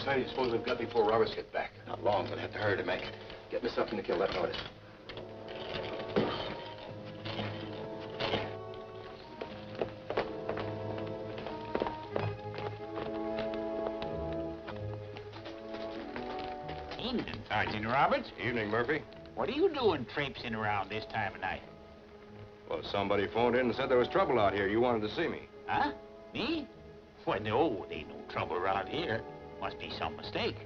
much time do you suppose we've got before Roberts gets back? Not long, but have to hurry to make it. Get me something to kill that noise. Evening, Sergeant Roberts. Evening, Murphy. What are you doing traipsing around this time of night? Well, somebody phoned in and said there was trouble out here. You wanted to see me. Huh? Me? Well, no, there ain't no trouble around here. Must be some mistake.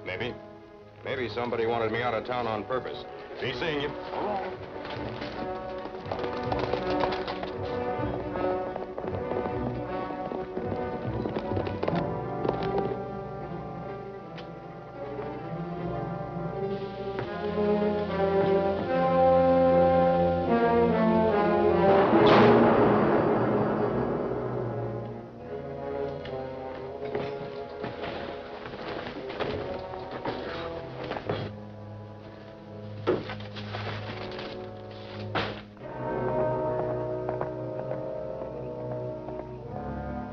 Maybe. Maybe somebody wanted me out of town on purpose. Be seeing you. Oh.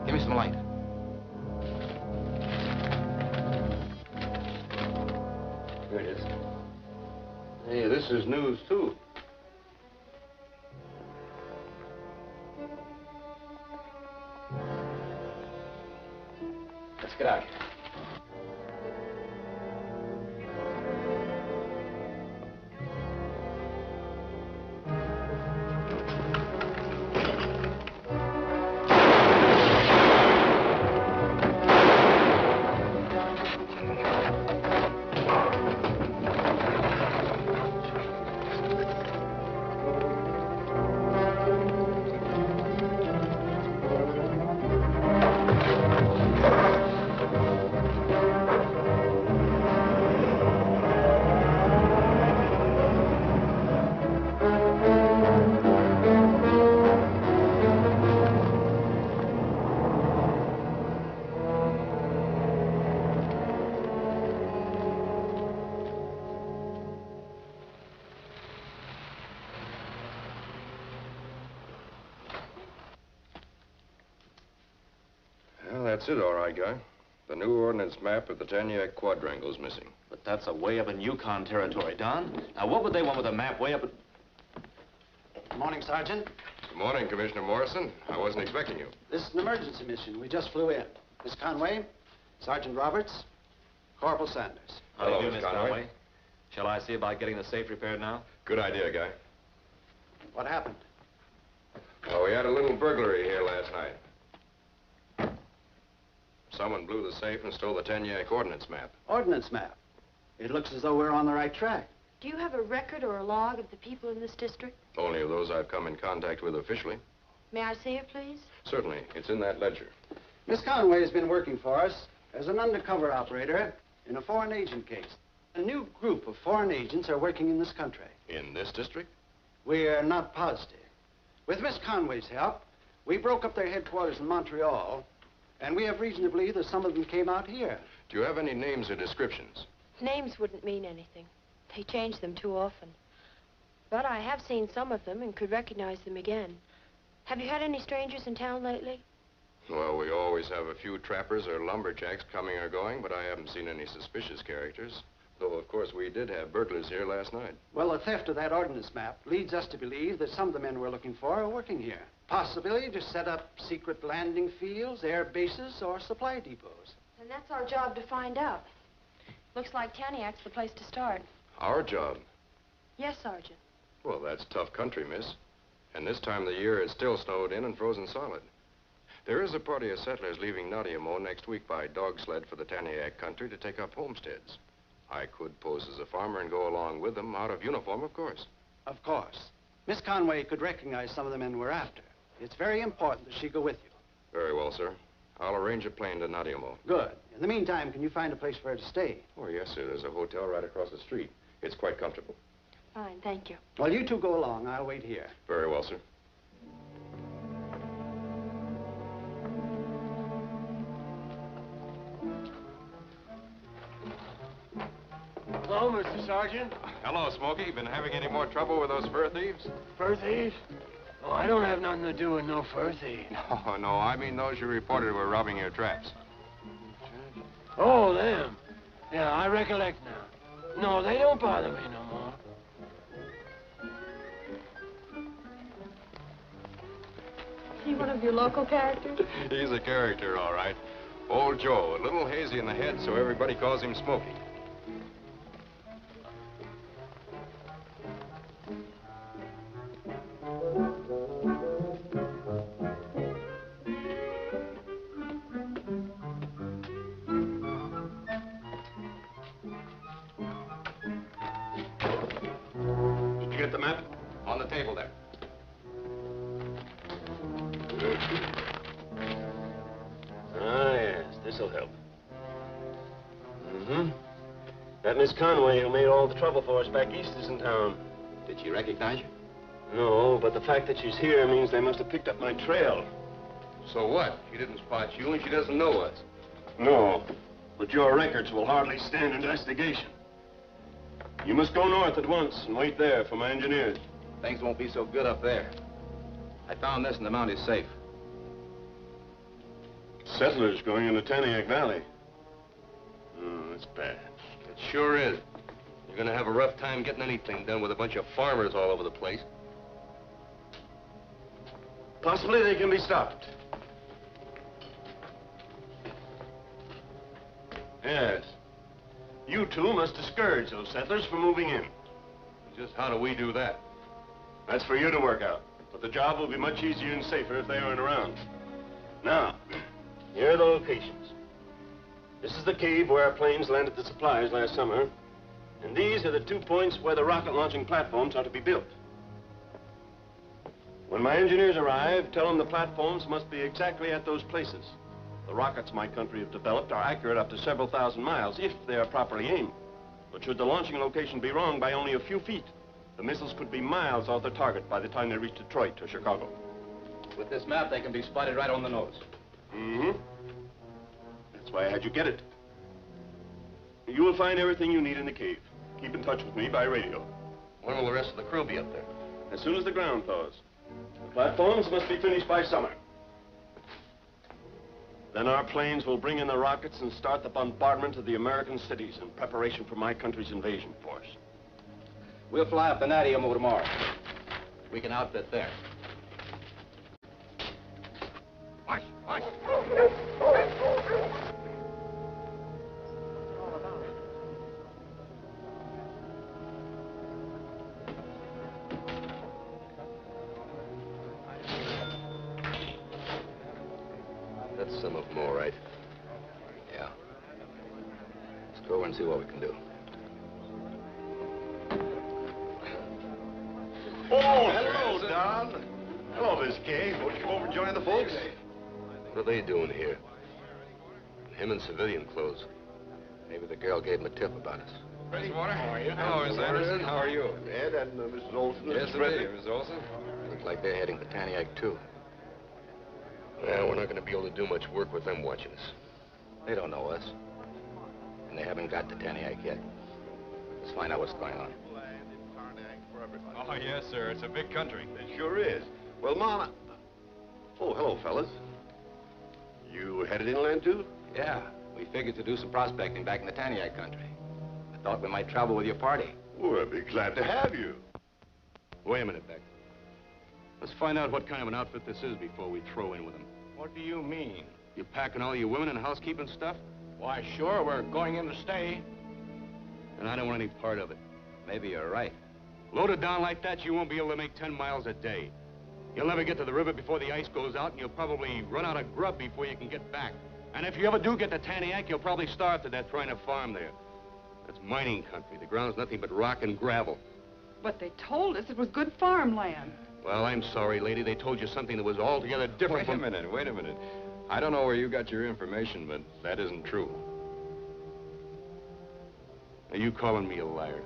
Give me some light. Here it is. Hey, this is news, too. Let's get out here. Well, that's it, all right, guy. The new ordnance map of the Taniac Quadrangle's missing. But that's a way up in Yukon territory, Don. Now, what would they want with a map way up at... Good morning, Sergeant. Good morning, Commissioner Morrison. I wasn't expecting you. This is an emergency mission. We just flew in. Miss Conway, Sergeant Roberts, Corporal Sanders. Hello, How do you do, Miss Miss Conway. Conway? Shall I see about getting the safe repaired now? Good idea, guy. What happened? Well, we had a little burglary here last night. Someone blew the safe and stole the Taniac ordnance map. Ordnance map. It looks as though we're on the right track. Do you have a record or a log of the people in this district? Only of those I've come in contact with officially. May I see it, please? Certainly. It's in that ledger. Miss Conway has been working for us as an undercover operator in a foreign agent case. A new group of foreign agents are working in this country. In this district? We're not positive. With Miss Conway's help, we broke up their headquarters in Montreal, and we have reason to believe that some of them came out here. Do you have any names or descriptions? Names wouldn't mean anything. They change them too often. But I have seen some of them and could recognize them again. Have you had any strangers in town lately? Well, we always have a few trappers or lumberjacks coming or going, but I haven't seen any suspicious characters. Though, of course, we did have burglars here last night. Well, the theft of that ordnance map leads us to believe that some of the men we're looking for are working here. Possibly to set up secret landing fields, air bases, or supply depots. And that's our job to find out. Looks like Taniac's the place to start. Our job? Yes, Sergeant. Well, that's tough country, miss. And this time of the year, it's still snowed in and frozen solid. There is a party of settlers leaving Naughtyamo next week by dog sled for the Taniac country to take up homesteads. I could pose as a farmer and go along with them, out of uniform, of course. Of course. Miss Conway could recognize some of the men we're after. It's very important that she go with you. Very well, sir. I'll arrange a plane to Naughtyamo. Good. In the meantime, can you find a place for her to stay? Oh, yes, sir. There's a hotel right across the street. It's quite comfortable. Fine, thank you. Well, you two go along. I'll wait here. Very well, sir. Hello, Mr. Sergeant. Hello, Smokey. Been having any more trouble with those fur thieves? Fur thieves? Oh, I don't have nothing to do with no fur thieves. Oh, no. I mean those you reported were robbing your traps. Oh, them. Yeah, I recollect now. No, they don't bother me no more. Is he one of your local characters? He's a character, all right. Old Joe, a little hazy in the head, so everybody calls him Smokey. Did you get the map? On the table there. Ah, yes, this'll help. Mm-hmm. That Miss Conway who made all the trouble for us back east is in town. Did she recognize you? No, but the fact that she's here means they must have picked up my trail. So what? She didn't spot you and she doesn't know us. No, but your records will hardly stand investigation. You must go north at once and wait there for my engineers. Things won't be so good up there. I found this in the Mounties safe. Settlers going into Taniac Valley. Oh, that's bad. It sure is. You're gonna have a rough time getting anything done with a bunch of farmers all over the place. Possibly they can be stopped. Yes. You two must discourage those settlers from moving in. Just how do we do that? That's for you to work out. But the job will be much easier and safer if they aren't around. Now, here are the locations. This is the cave where our planes landed the supplies last summer. And these are the 2 points where the rocket launching platforms are to be built. When my engineers arrive, tell them the platforms must be exactly at those places. The rockets my country have developed are accurate up to several thousand miles if they are properly aimed. But should the launching location be wrong by only a few feet, the missiles could be miles off the target by the time they reach Detroit or Chicago. With this map, they can be spotted right on the nose. Mm-hmm. That's why I had you get it. You will find everything you need in the cave. Keep in touch with me by radio. When will the rest of the crew be up there? As soon as the ground thaws. The platforms must be finished by summer. Then our planes will bring in the rockets and start the bombardment of the American cities in preparation for my country's invasion force. We'll fly up to Nadiamo tomorrow. We can outfit there. Watch, watch. That's some of them, all right. Yeah. Let's go over and see what we can do. Oh, hello, Don. Hello, Miss Kay. Won't you come over and join the folks? What are they doing here? Him in civilian clothes. Maybe the girl gave him a tip about us. Freddie Water. How are you? Hello, Miss Anderson. How are you? Ed and Mrs. Olson. Yes, Freddie. Miss Olson. Looks like they're heading to Taniac, too. Well, we're not going to be able to do much work with them watching us. They don't know us. And they haven't got to Taniac yet. Let's find out what's going on. Oh, yes, sir. It's a big country. It sure is. Well, Mama... Oh, hello, fellas. You headed inland, too? Yeah, we figured to do some prospecting back in the Taniac country. I thought we might travel with your party. Well, I'd be glad to have you. Wait a minute, Beck. Let's find out what kind of an outfit this is before we throw in with them. What do you mean? You packing all your women and housekeeping stuff? Why, sure, we're going in to stay. And I don't want any part of it. Maybe you're right. Loaded down like that, you won't be able to make 10 miles a day. You'll never get to the river before the ice goes out, and you'll probably run out of grub before you can get back. And if you ever do get to Taniac, you'll probably starve to death trying to farm there. That's mining country. The ground's nothing but rock and gravel. But they told us it was good farmland. Well, I'm sorry, lady. They told you something that was altogether different from... Wait a minute. I don't know where you got your information, but that isn't true. Are you calling me a liar?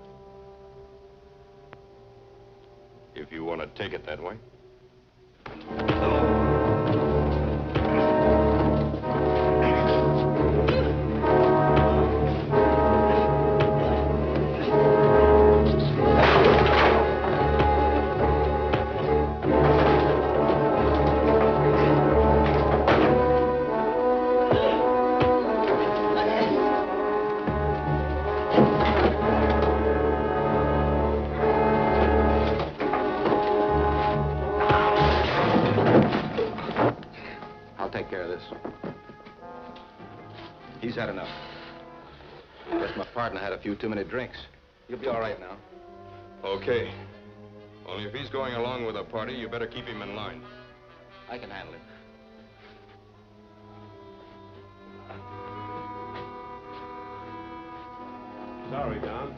If you want to take it that way. take care of this. He's had enough. Guess my partner had a few too many drinks. You'll be all right now. Okay. Only if he's going along with a party, you better keep him in line. I can handle him. Sorry, Don.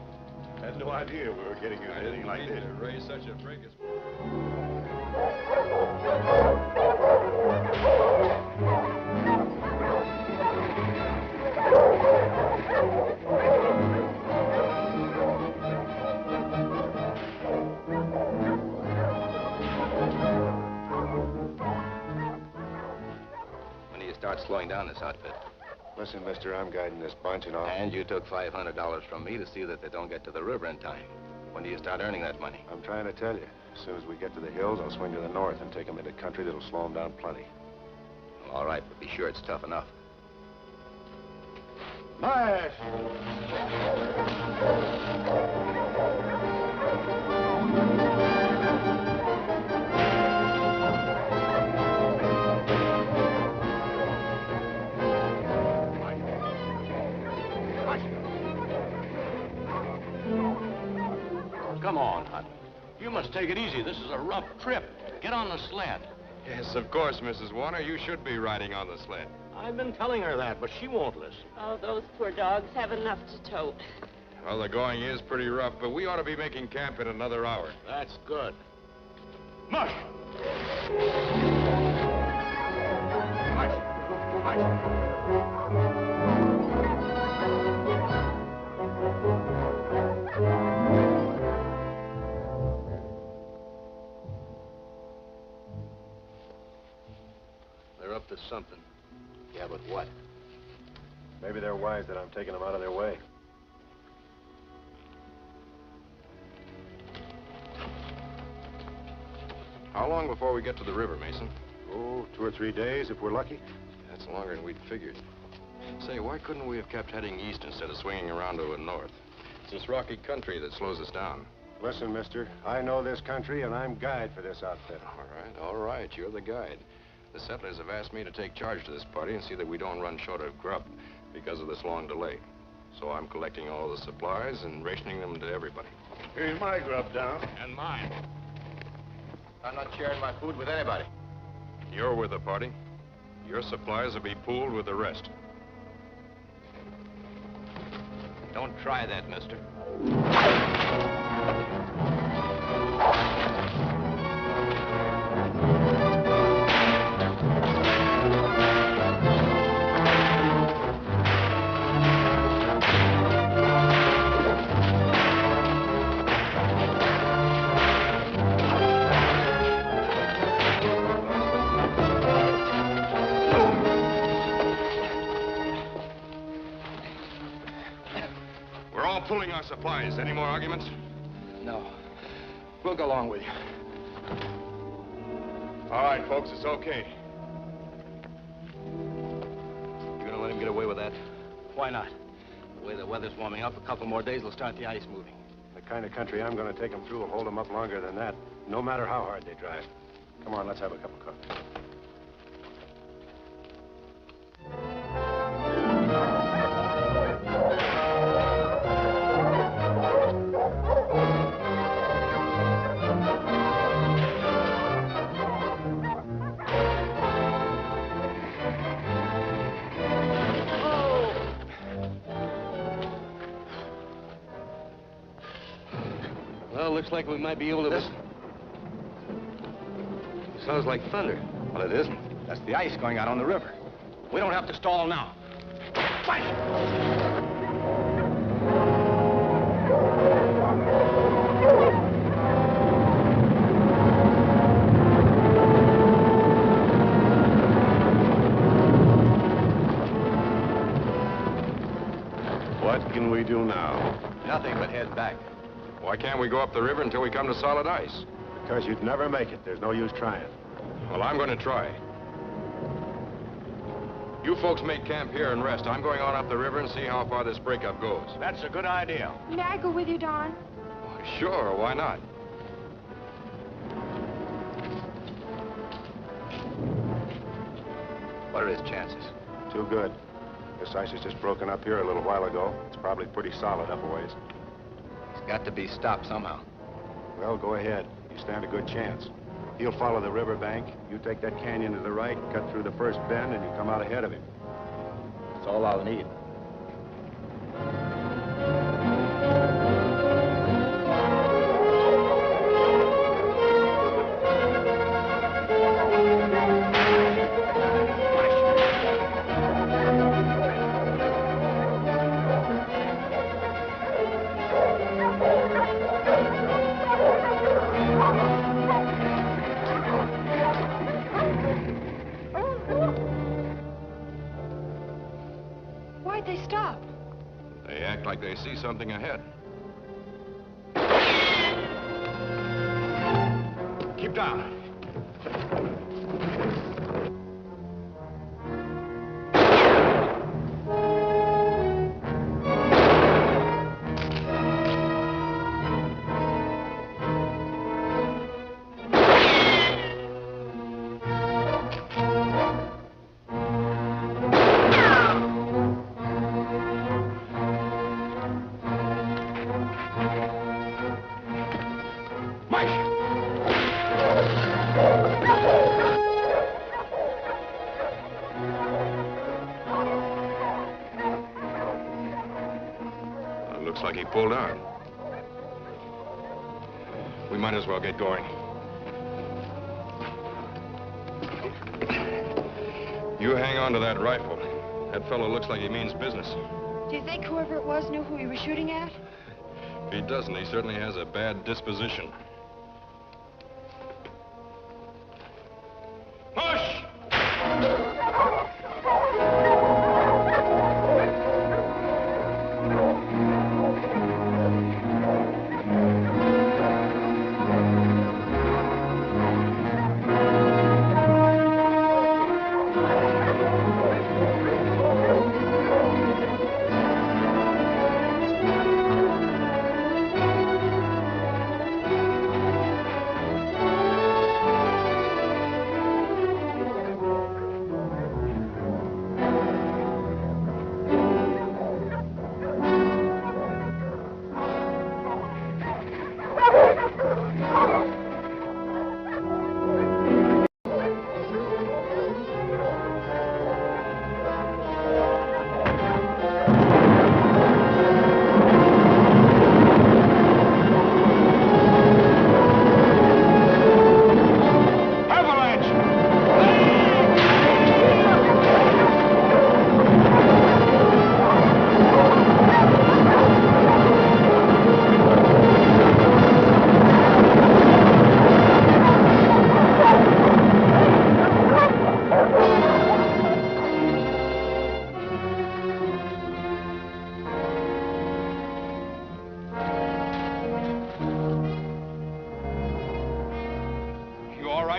Had no idea we were getting you anything like this. To raise such a fracas. When do you start slowing down this outfit? Listen, mister, I'm guiding this bunch and all. And you took $500 from me to see that they don't get to the river in time. When do you start earning that money? I'm trying to tell you. As soon as we get to the hills, I'll swing to the north and take them into country that'll slow them down plenty. Well, all right, but be sure it's tough enough. March! Come on, Hutton. You must take it easy. This is a rough trip. Get on the sled. Yes, of course, Mrs. Warner. You should be riding on the sled. I've been telling her that, but she won't listen. Oh, those poor dogs have enough to tote. Well, the going is pretty rough, but we ought to be making camp in another hour. That's good. Mush! They're up to something. Yeah, but what? Maybe they're wise that I'm taking them out of their way. How long before we get to the river, Mason? Oh, 2 or 3 days, if we're lucky. That's longer than we'd figured. Say, why couldn't we have kept heading east instead of swinging around to the north? It's this rocky country that slows us down. Listen, mister, I know this country, and I'm guide for this outfit. All right, you're the guide. The settlers have asked me to take charge to this party and see that we don't run short of grub because of this long delay. So I'm collecting all the supplies and rationing them to everybody. Here's my grub, Don. And mine. I'm not sharing my food with anybody. You're with the party. Your supplies will be pooled with the rest. Don't try that, mister. Pulling our supplies. Any more arguments? No. We'll go along with you. All right, folks, it's okay. You gonna let him get away with that? Why not? The way the weather's warming up, a couple more days will start the ice moving. The kind of country I'm going to take them through will hold them up longer than that, no matter how hard they drive. Come on, let's have a cup of coffee. Well, looks like we might be able to... Listen. It sounds like thunder. Well, it isn't. That's the ice going out on the river. We don't have to stall now. Fight! What can we do now? Nothing but head back. Why can't we go up the river until we come to solid ice? Because you'd never make it. There's no use trying. Well, I'm going to try. You folks make camp here and rest. I'm going on up the river and see how far this breakup goes. That's a good idea. May I go with you, Don? Sure, why not? What are his chances? Too good. This ice has just broken up here a little while ago. It's probably pretty solid up a ways. He's got to be stopped somehow. Well, go ahead. You stand a good chance. He'll follow the riverbank. You take that canyon to the right, cut through the first bend, and you come out ahead of him. That's all I'll need. Why'd they stop? They act like they see something ahead. Keep down. Looks like he pulled out. We might as well get going. You hang on to that rifle. That fellow looks like he means business. Do you think whoever it was knew who he was shooting at? If he doesn't, he certainly has a bad disposition. Push!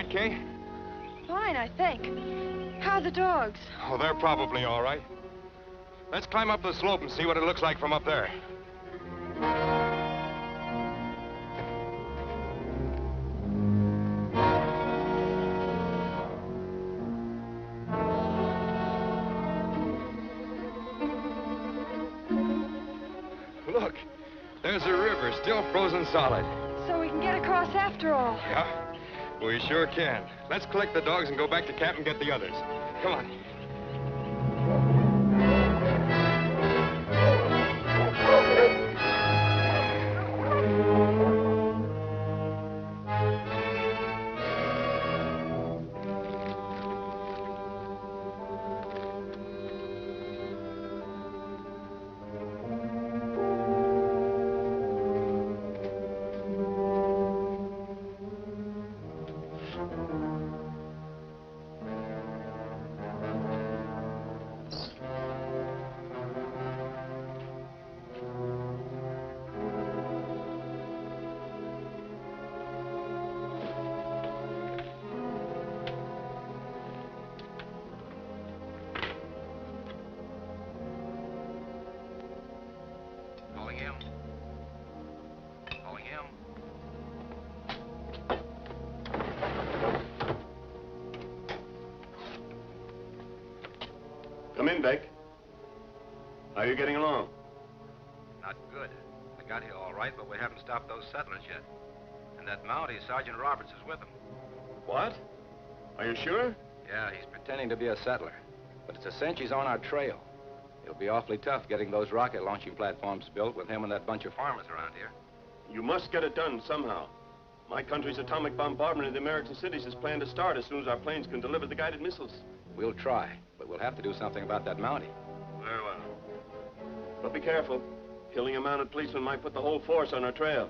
Kay? Fine, I think. How are the dogs? Oh, they're probably all right. Let's climb up the slope and see what it looks like from up there. Look, there's a river still frozen solid. So we can get across after all. Yeah, we sure can. Let's collect the dogs and go back to camp and get the others. Come on. Come in, Beck. How are you getting along? Not good. I got here all right, but we haven't stopped those settlers yet. And that Mountie, Sergeant Roberts, is with them. What? Are you sure? Yeah, he's pretending to be a settler. But it's a cinch he's on our trail. It'll be awfully tough getting those rocket launching platforms built with him and that bunch of farmers around here. You must get it done somehow. My country's atomic bombardment of the American cities is planned to start as soon as our planes can deliver the guided missiles. We'll try, but we'll have to do something about that Mountie. Very well. But be careful. Killing a mounted policeman might put the whole force on our trail.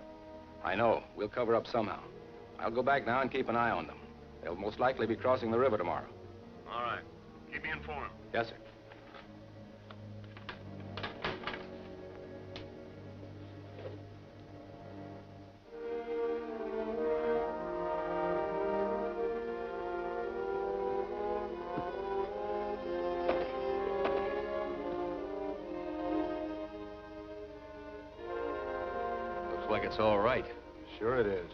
I know. We'll cover up somehow. I'll go back now and keep an eye on them. They'll most likely be crossing the river tomorrow. All right. Keep me informed. Yes, sir. Looks like it's all right. Sure it is.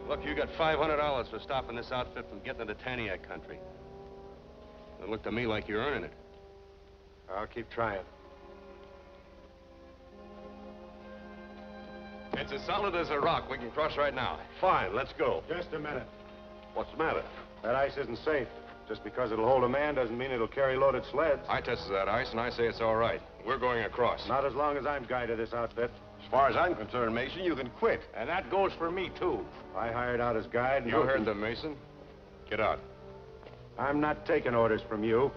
Look, you got $500 for stopping this outfit from getting into Taniac country. It looked to me like you're earning it. I'll keep trying. It's as solid as a rock. We can cross right now. Fine, let's go. Just a minute. What's the matter? That ice isn't safe. Just because it'll hold a man doesn't mean it'll carry loaded sleds. I tested that ice, and I say it's all right. We're going across. Not as long as I'm guide of this outfit. As far as I'm concerned, Mason, you can quit. And that goes for me, too. I hired out as guide. You heard them, Mason. Get out. I'm not taking orders from you.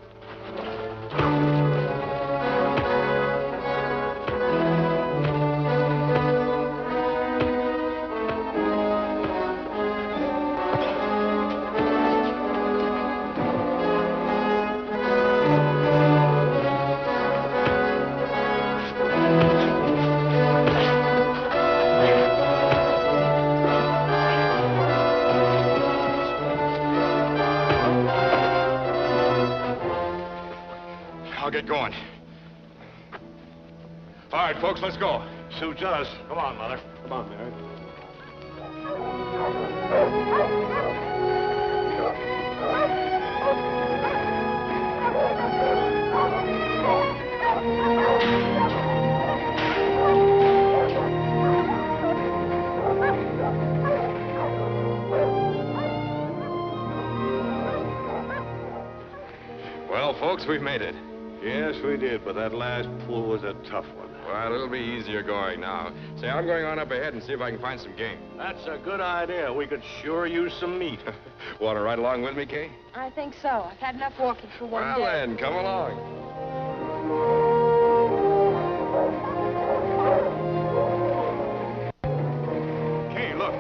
Get going. All right, folks, let's go. Suits us. Come on, Mother. Come on, Mary. Well, folks, we've made it. Yes, we did, but that last pull was a tough one. Well, it'll be easier going now. Say, I'm going on up ahead and see if I can find some game. That's a good idea. We could sure use some meat. Want to ride along with me, Kay? I think so. I've had enough walking for one Well, day. then, come along. Kay, look.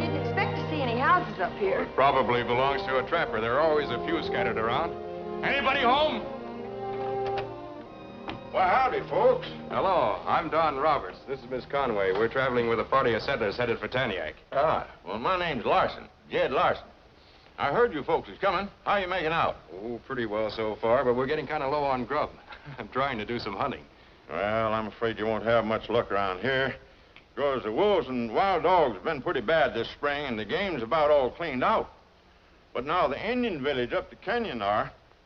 Didn't expect to see any houses up here. It probably belongs to a trapper. There are always a few scattered around. Anybody home? Well, howdy, folks. Hello, I'm Don Roberts. This is Miss Conway. We're traveling with a party of settlers headed for Taniac. Ah, well, my name's Larson. Jed Larson. I heard you folks was coming. How are you making out? Oh, pretty well so far, but we're getting kind of low on grub. I'm trying to do some hunting. Well, I'm afraid you won't have much luck around here. Because the wolves and wild dogs have been pretty bad this spring, and the game's about all cleaned out. But now the Indian village up the canyon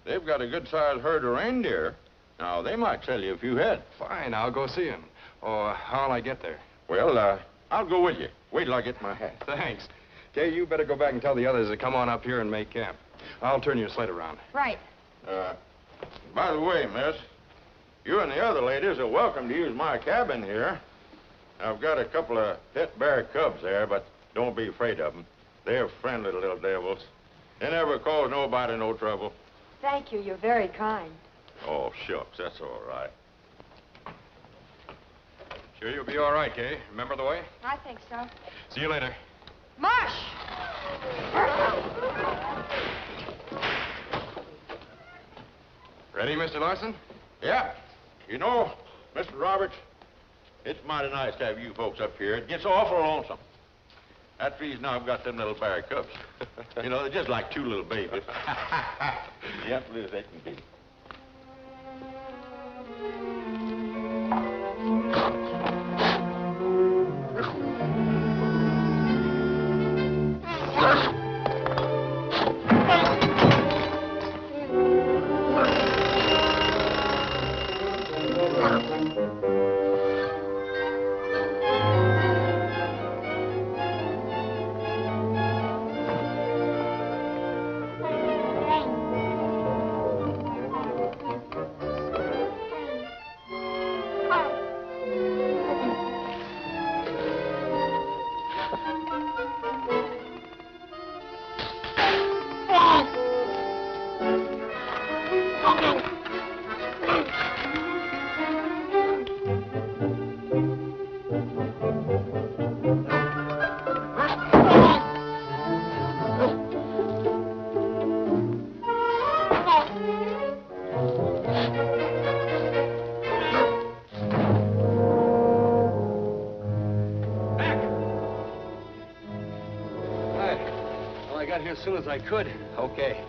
they've got a good-sized herd of reindeer. Now, they might sell you a few head. Fine, I'll go see him. Oh, how'll I get there? Well, I'll go with you. Wait till I get my hat. Thanks. Kay, you better go back and tell the others to come on up here and make camp. I'll turn your sled around. Right. By the way, miss, you and the other ladies are welcome to use my cabin here. I've got a couple of pet bear cubs there, but don't be afraid of them. They're friendly little devils. They never cause nobody no trouble. Thank you. You're very kind. Oh, shucks, that's all right. Sure you'll be all right, Kay? Remember the way? I think so. See you later. Marsh! Ready, Mr. Larson? Yeah. You know, Mr. Roberts, it's mighty nice to have you folks up here. It gets awful lonesome. That reason I've got them little bear cubs. You know, they're just like two little babies. Yep, as they can be. Here as soon as I could. Okay.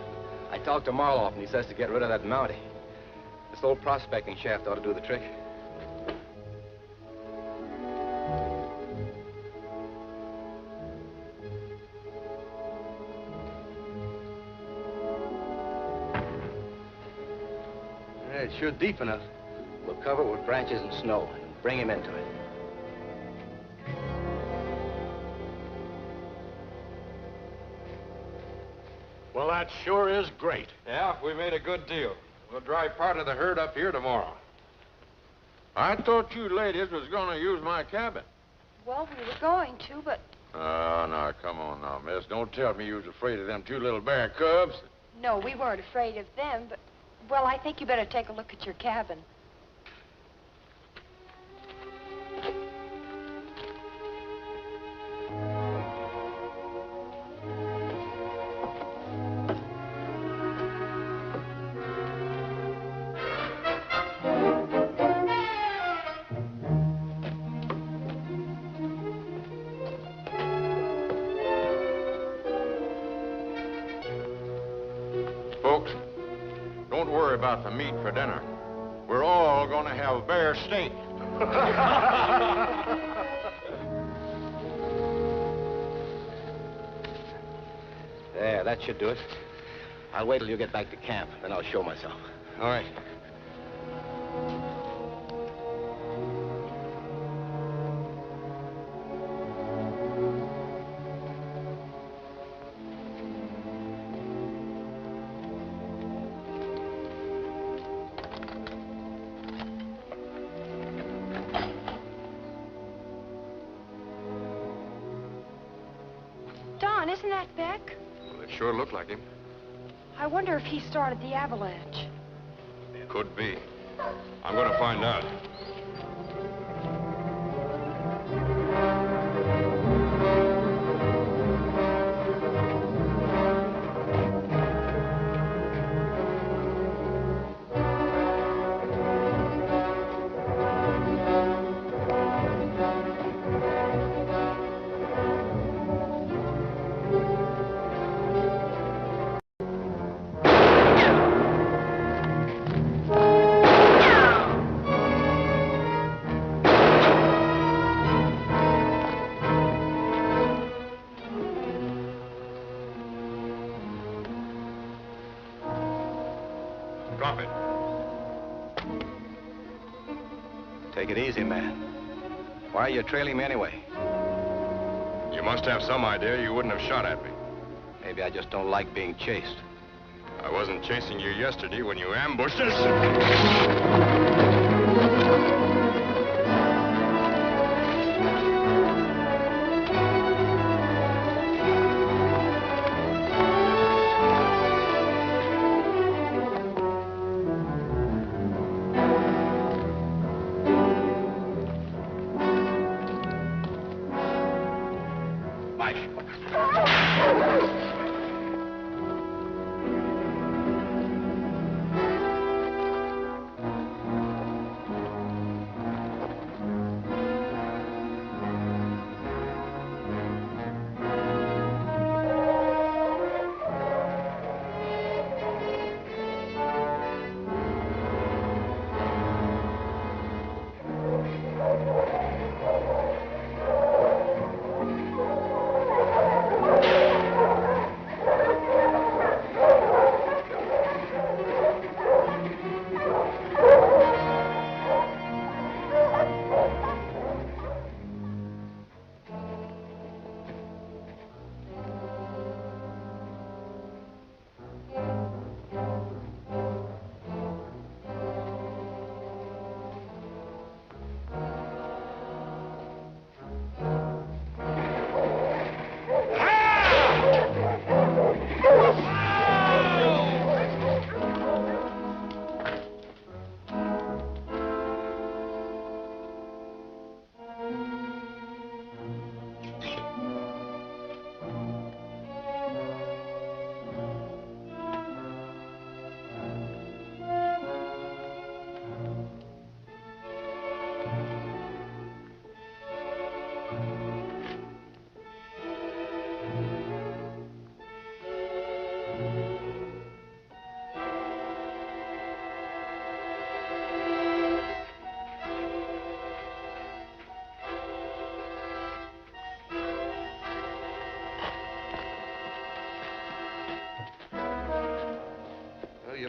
I talked to Marloff, and he says to get rid of that Mountie. This old prospecting shaft ought to do the trick. Yeah, it's sure deep enough. We'll cover it with branches and snow and bring him into it. Well, that sure is great. Yeah, we made a good deal. We'll drive part of the herd up here tomorrow. I thought you ladies was gonna use my cabin. Well, we were going to, but... Oh, now, come on now, miss. Don't tell me you was afraid of them two little bear cubs. No, we weren't afraid of them, but... Well, I think you better take a look at your cabin. Folks, don't worry about the meat for dinner. We're all gonna have bear steak. There, that should do it. I'll wait till you get back to camp, then I'll show myself. All right. Don, isn't that Beck? Well, it sure looked like him. I wonder if he started the avalanche. Could be. I'm gonna find out. Drop it. Take it easy, man. Why are you trailing me anyway? You must have some idea you wouldn't have shot at me. Maybe I just don't like being chased. I wasn't chasing you yesterday when you ambushed us.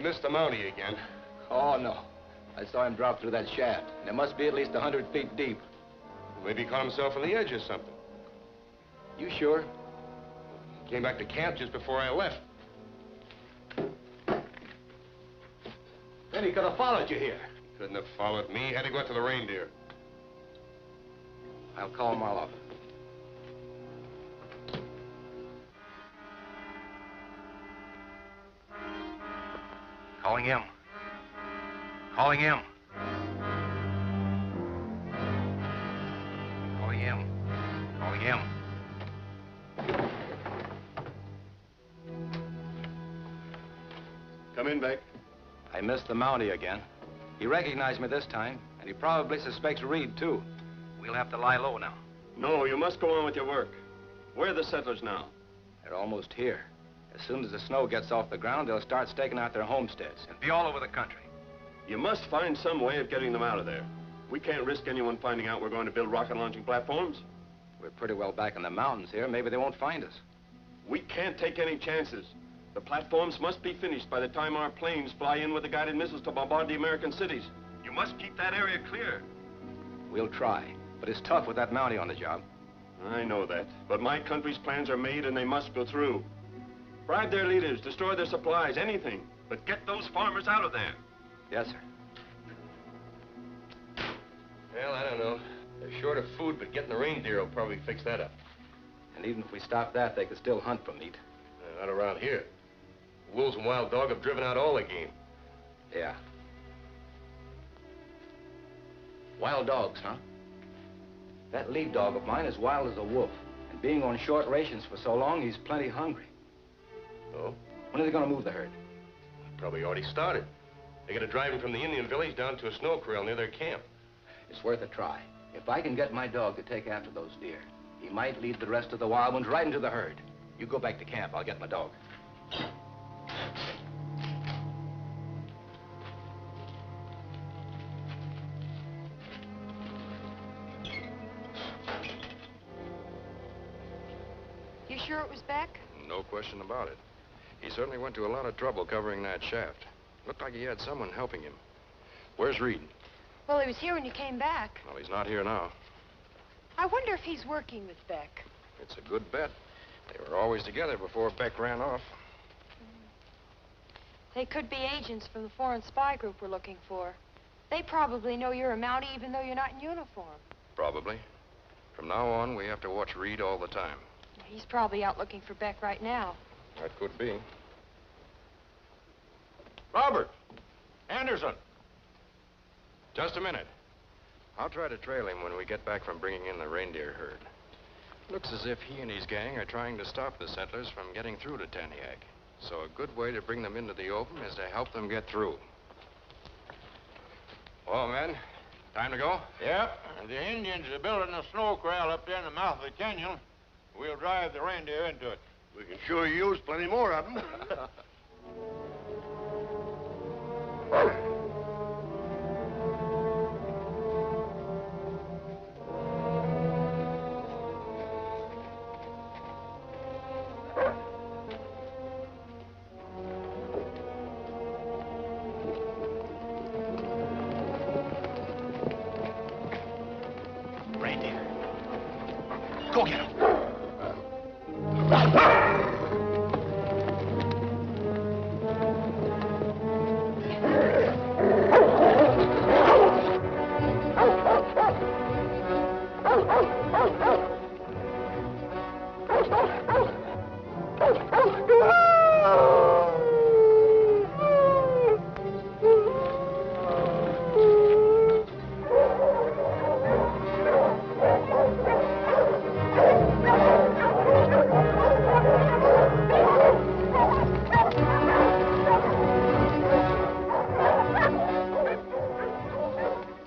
missed the Mountie again. Oh, no. I saw him drop through that shaft, and it must be at least 100 feet deep. Maybe he caught himself on the edge or something. You sure? Came back to camp just before I left. Then he could have followed you here. Couldn't have followed me. Had to go out to the reindeer. I'll call Marlowe. Calling him. Calling him. Calling him. Calling him. Come in, Beck. I missed the Mountie again. He recognized me this time, and he probably suspects Reed, too. We'll have to lie low now. No, you must go on with your work. Where are the settlers now? They're almost here. As soon as the snow gets off the ground, they'll start staking out their homesteads and be all over the country. You must find some way of getting them out of there. We can't risk anyone finding out we're going to build rocket launching platforms. We're pretty well back in the mountains here. Maybe they won't find us. We can't take any chances. The platforms must be finished by the time our planes fly in with the guided missiles to bombard the American cities. You must keep that area clear. We'll try, but it's tough with that Mountie on the job. I know that, but my country's plans are made and they must go through. Bribe their leaders, destroy their supplies, anything. But get those farmers out of there. Yes, sir. Well, I don't know. They're short of food, but getting the reindeer will probably fix that up. And even if we stop that, they could still hunt for meat. Not around here. Wolves and wild dog have driven out all the game. Yeah. Wild dogs, huh? That lead dog of mine is wild as a wolf. And being on short rations for so long, he's plenty hungry. Oh? When are they going to move the herd? Probably already started. They got to drive him from the Indian village down to a snow corral near their camp. It's worth a try. If I can get my dog to take after those deer, he might lead the rest of the wild ones right into the herd. You go back to camp. I'll get my dog. You sure it was Beck? No question about it. He certainly went to a lot of trouble covering that shaft. Looked like he had someone helping him. Where's Reed? Well, he was here when you came back. Well, he's not here now. I wonder if he's working with Beck. It's a good bet. They were always together before Beck ran off. They could be agents from the foreign spy group we're looking for. They probably know you're a Mountie even though you're not in uniform. Probably. From now on, we have to watch Reed all the time. He's probably out looking for Beck right now. That could be. Robert! Anderson! Just a minute. I'll try to trail him when we get back from bringing in the reindeer herd. Looks as if he and his gang are trying to stop the settlers from getting through to Taniak. So a good way to bring them into the open is to help them get through. Well, men, time to go? Yep. The Indians are building a snow corral up there in the mouth of the canyon. We'll drive the reindeer into it. We can sure use plenty more of them. Reindeer. Go get him.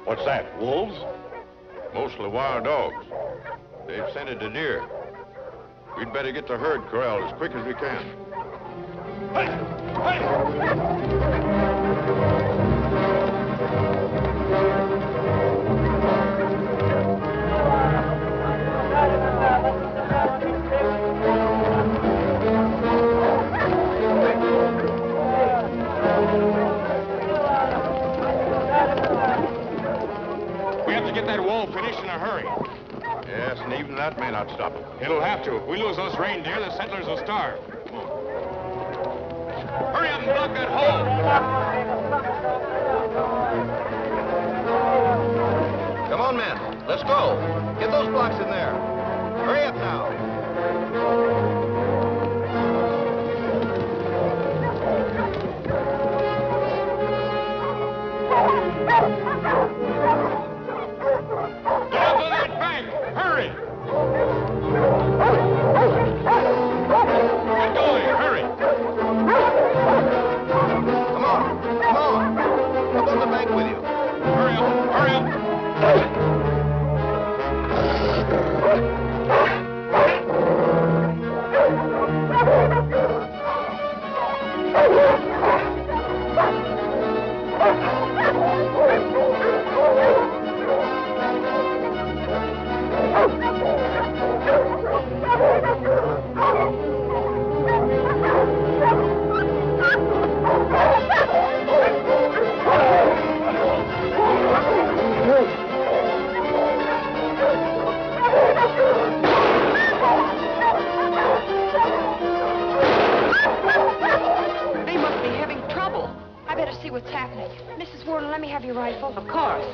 What's that, wolves? Mostly wild dogs. They've scented the deer. We'd better get the herd corralled as quick as we can. Hey! that may not stop it. It'll have to. If we lose those reindeer, the settlers will starve. Come on. Hurry up and block that hole! Come on, men. Let's go. Get those blocks in there. Hurry up now. Get up on that bank! Hurry! Get going! Hurry! Come on. Come on. Up on the bank with you. Hurry up! Hurry up! They must be having trouble. I better see what's happening. Mrs. Warden, let me have your rifle. Of course.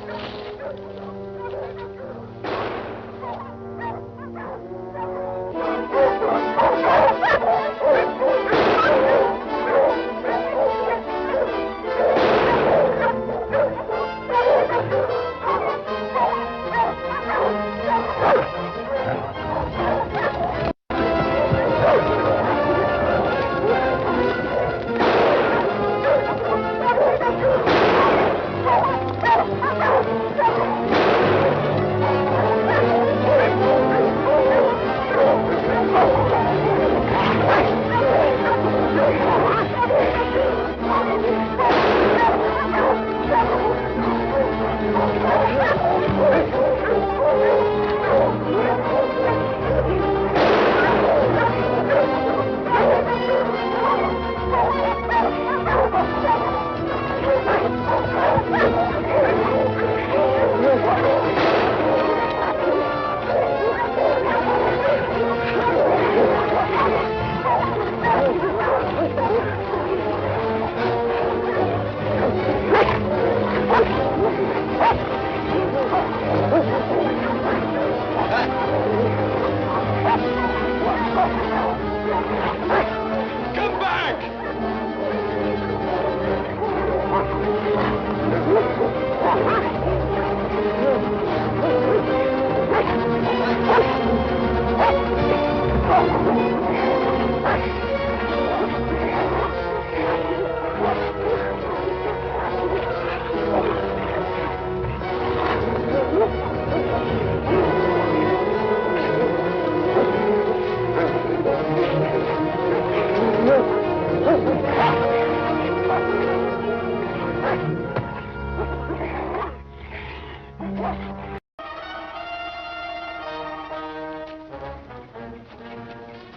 Come back!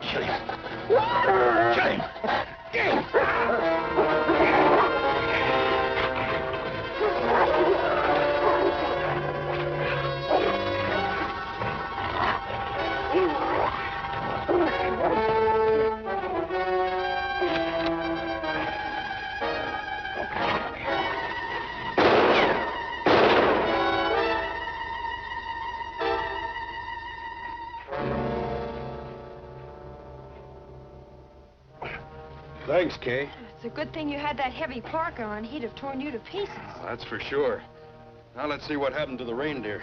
Shoot him. Shoot him. Get him. Thanks, Kay. It's a good thing you had that heavy parka on. He'd have torn you to pieces. That's for sure. Now let's see what happened to the reindeer.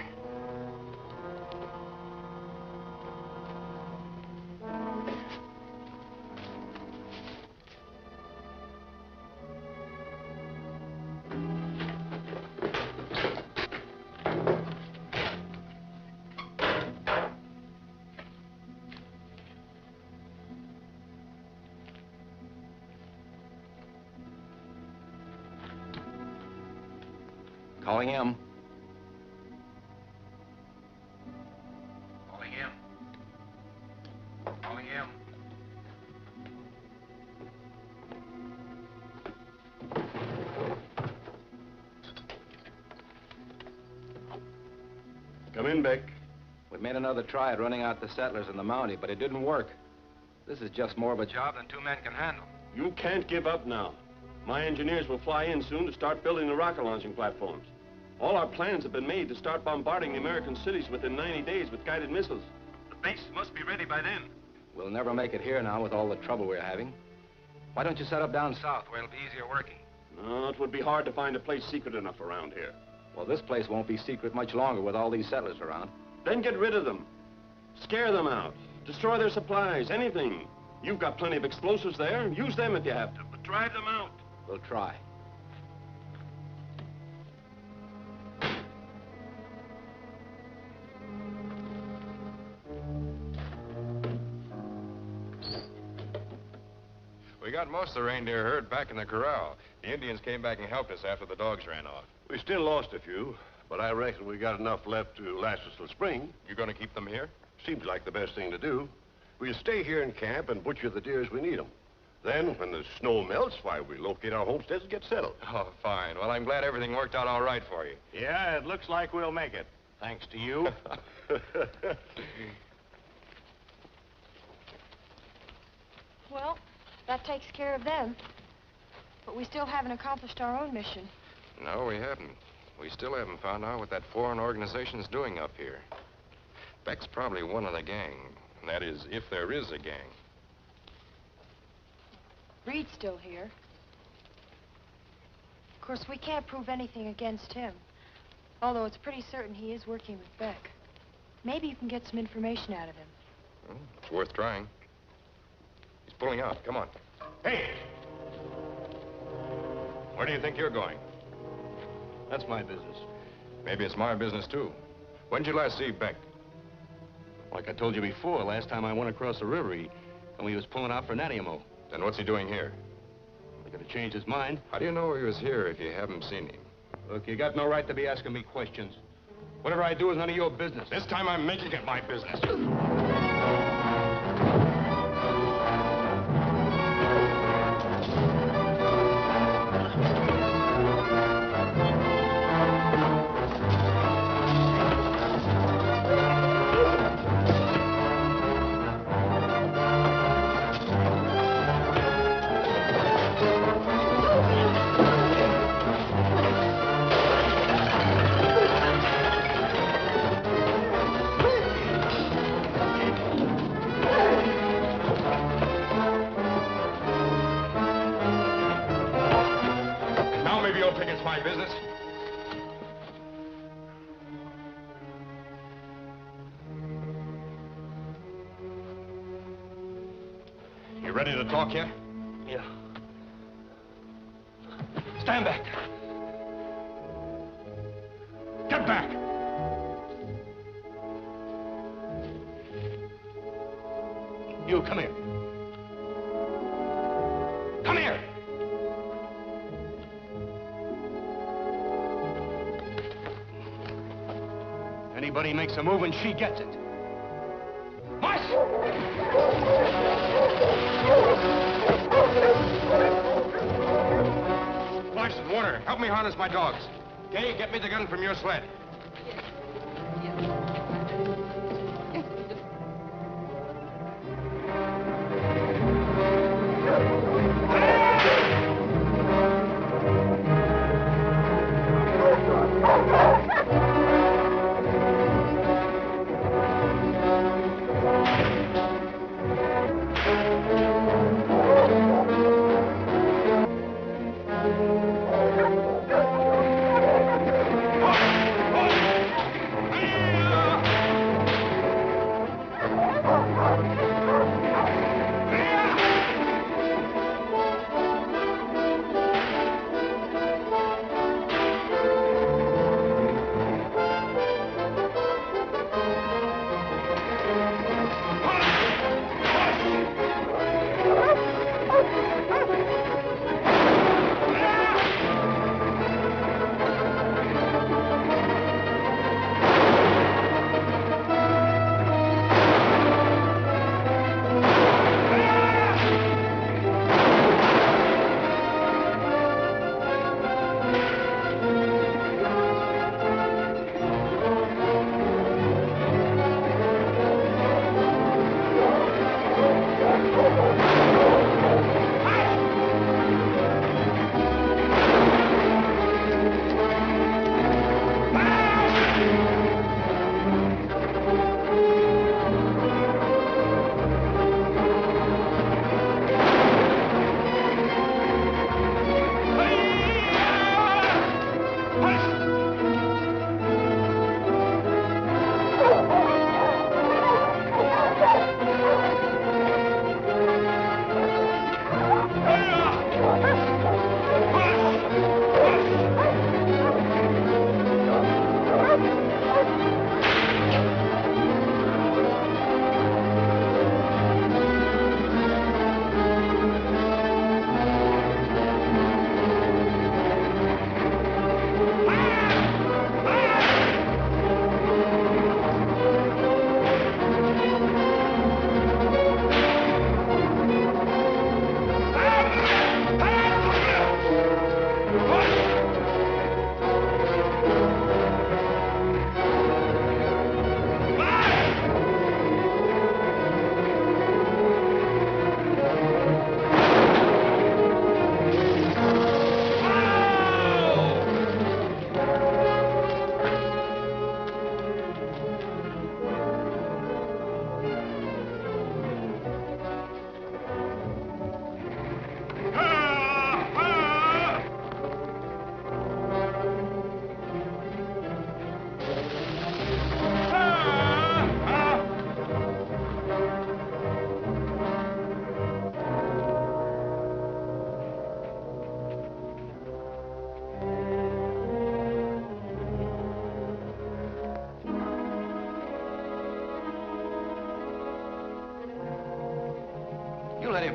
Calling him. Calling him. Calling him. Come in, Beck. With We made another try at running out the settlers in the Mountie, but it didn't work. This is just more of a job than 2 men can handle. You can't give up now. My engineers will fly in soon to start building the rocket launching platforms. All our plans have been made to start bombarding the American cities within 90 days with guided missiles. The base must be ready by then. We'll never make it here now with all the trouble we're having. Why don't you set up down south where it'll be easier working? No, it would be hard to find a place secret enough around here. Well, this place won't be secret much longer with all these settlers around. Then get rid of them. Scare them out. Destroy their supplies, anything. You've got plenty of explosives there. Use them if you have to, but drive them out. We'll try. We got most of the reindeer herd back in the corral. The Indians came back and helped us after the dogs ran off. We still lost a few, but I reckon we got enough left to last us till spring. You gonna keep them here? Seems like the best thing to do. We'll stay here in camp and butcher the deer as we need them. Then, when the snow melts, why, we locate our homesteads and get settled. Oh, fine. Well, I'm glad everything worked out all right for you. Yeah, it looks like we'll make it. Thanks to you. Well, that takes care of them. But we still haven't accomplished our own mission. No, we haven't. We still haven't found out what that foreign organization's doing up here. Beck's probably one of the gang. That is, if there is a gang. Reed's still here. Of course, we can't prove anything against him. Although it's pretty certain he is working with Beck. Maybe you can get some information out of him. Well, it's worth trying. He's pulling out. Come on. Hey! Where do you think you're going? That's my business. Maybe it's my business, too. When'd you last see Beck? Like I told you before, last time I went across the river, he was pulling out for Natiamo. Then what's he doing here? He could have changed his mind. How do you know he was here if you haven't seen him? Look, you got no right to be asking me questions. Whatever I do is none of your business. This time I'm making it my business. You ready to talk yet? Yeah. Stand back. Get back. You, come here. Come here! Anybody makes a move and she gets it. March! Larson, Warner, help me harness my dogs. Kay, get me the gun from your sled. Hey!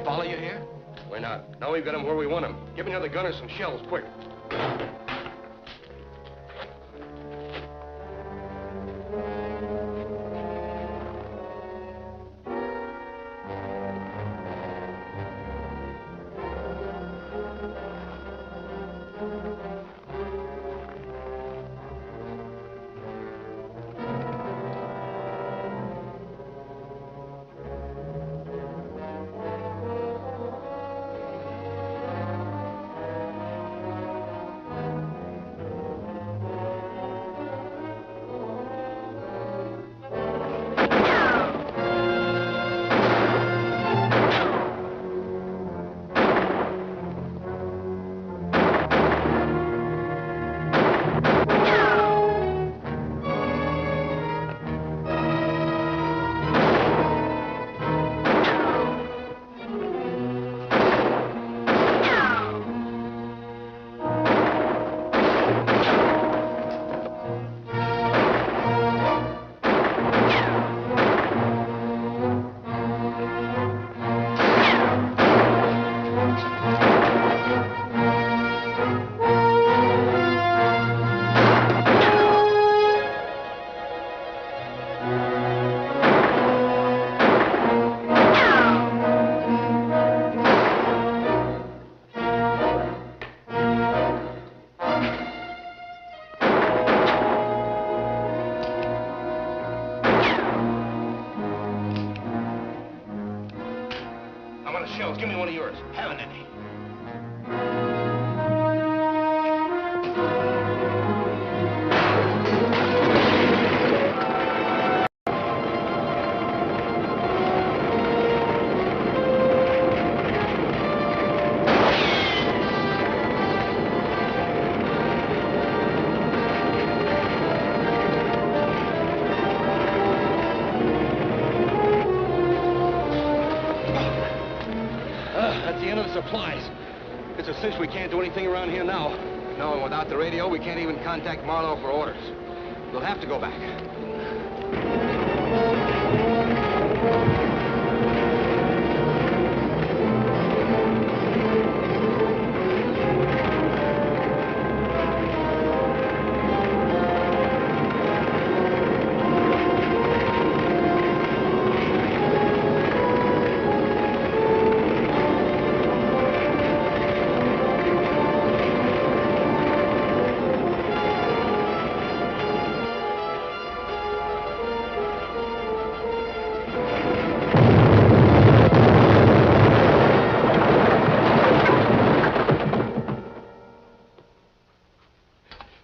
follow you here? Why not? Now we've got him where we want him. Give another gunner some shells, quick. Shells, give me one of yours. Haven't any. That's the end of the supplies. It's a cinch we can't do anything around here now. No, and without the radio, we can't even contact Marlowe for orders. We'll have to go back.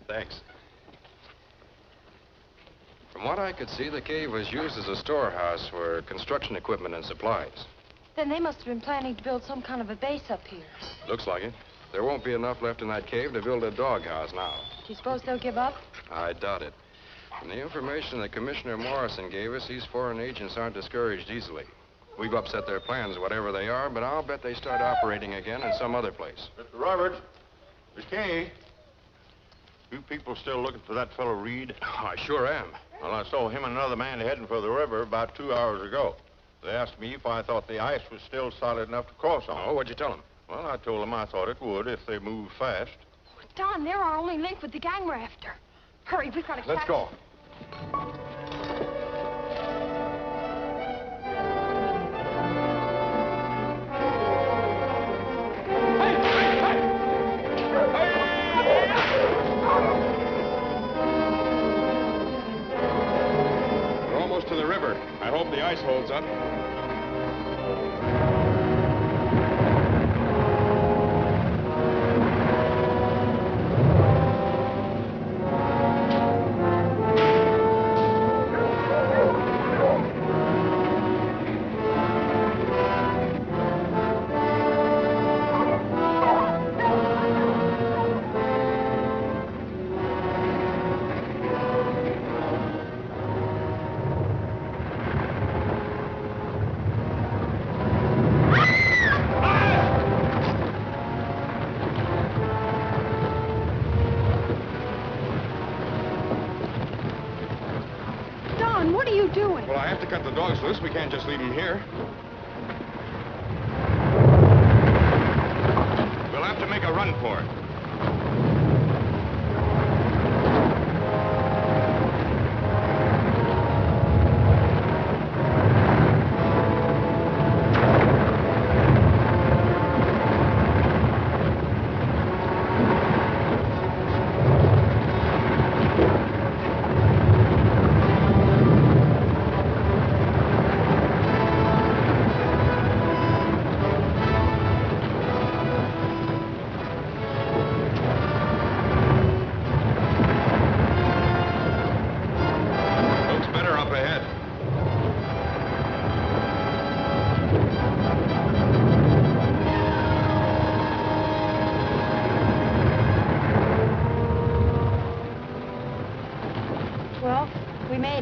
Thanks. From what I could see, the cave was used as a storehouse for construction equipment and supplies. Then they must have been planning to build some kind of a base up here. Looks like it. There won't be enough left in that cave to build a doghouse now. Do you suppose they'll give up? I doubt it. From the information that Commissioner Morrison gave us, these foreign agents aren't discouraged easily. We've upset their plans, whatever they are, but I'll bet they start operating again in some other place. Mr. Roberts, Miss Kay, you people still looking for that fellow Reed? Oh, I sure am. Well, I saw him and another man heading for the river about 2 hours ago. They asked me if I thought the ice was still solid enough to cross on. Oh, what'd you tell them? Well, I told them I thought it would if they moved fast. Don, they're our only link with the gang we're after. Hurry, we've got to Let's go. We're almost to the river. I hope the ice holds up. What are you doing? Well, I have to cut the dogs loose. We can't just leave them here.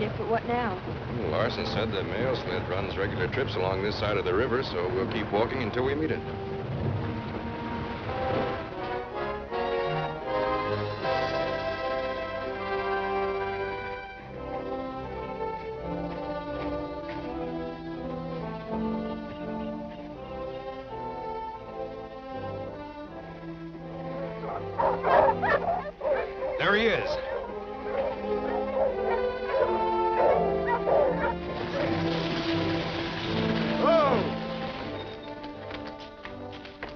made it, but what now? Well, Larson said the mail sled runs regular trips along this side of the river, so we'll keep walking until we meet it. There he is.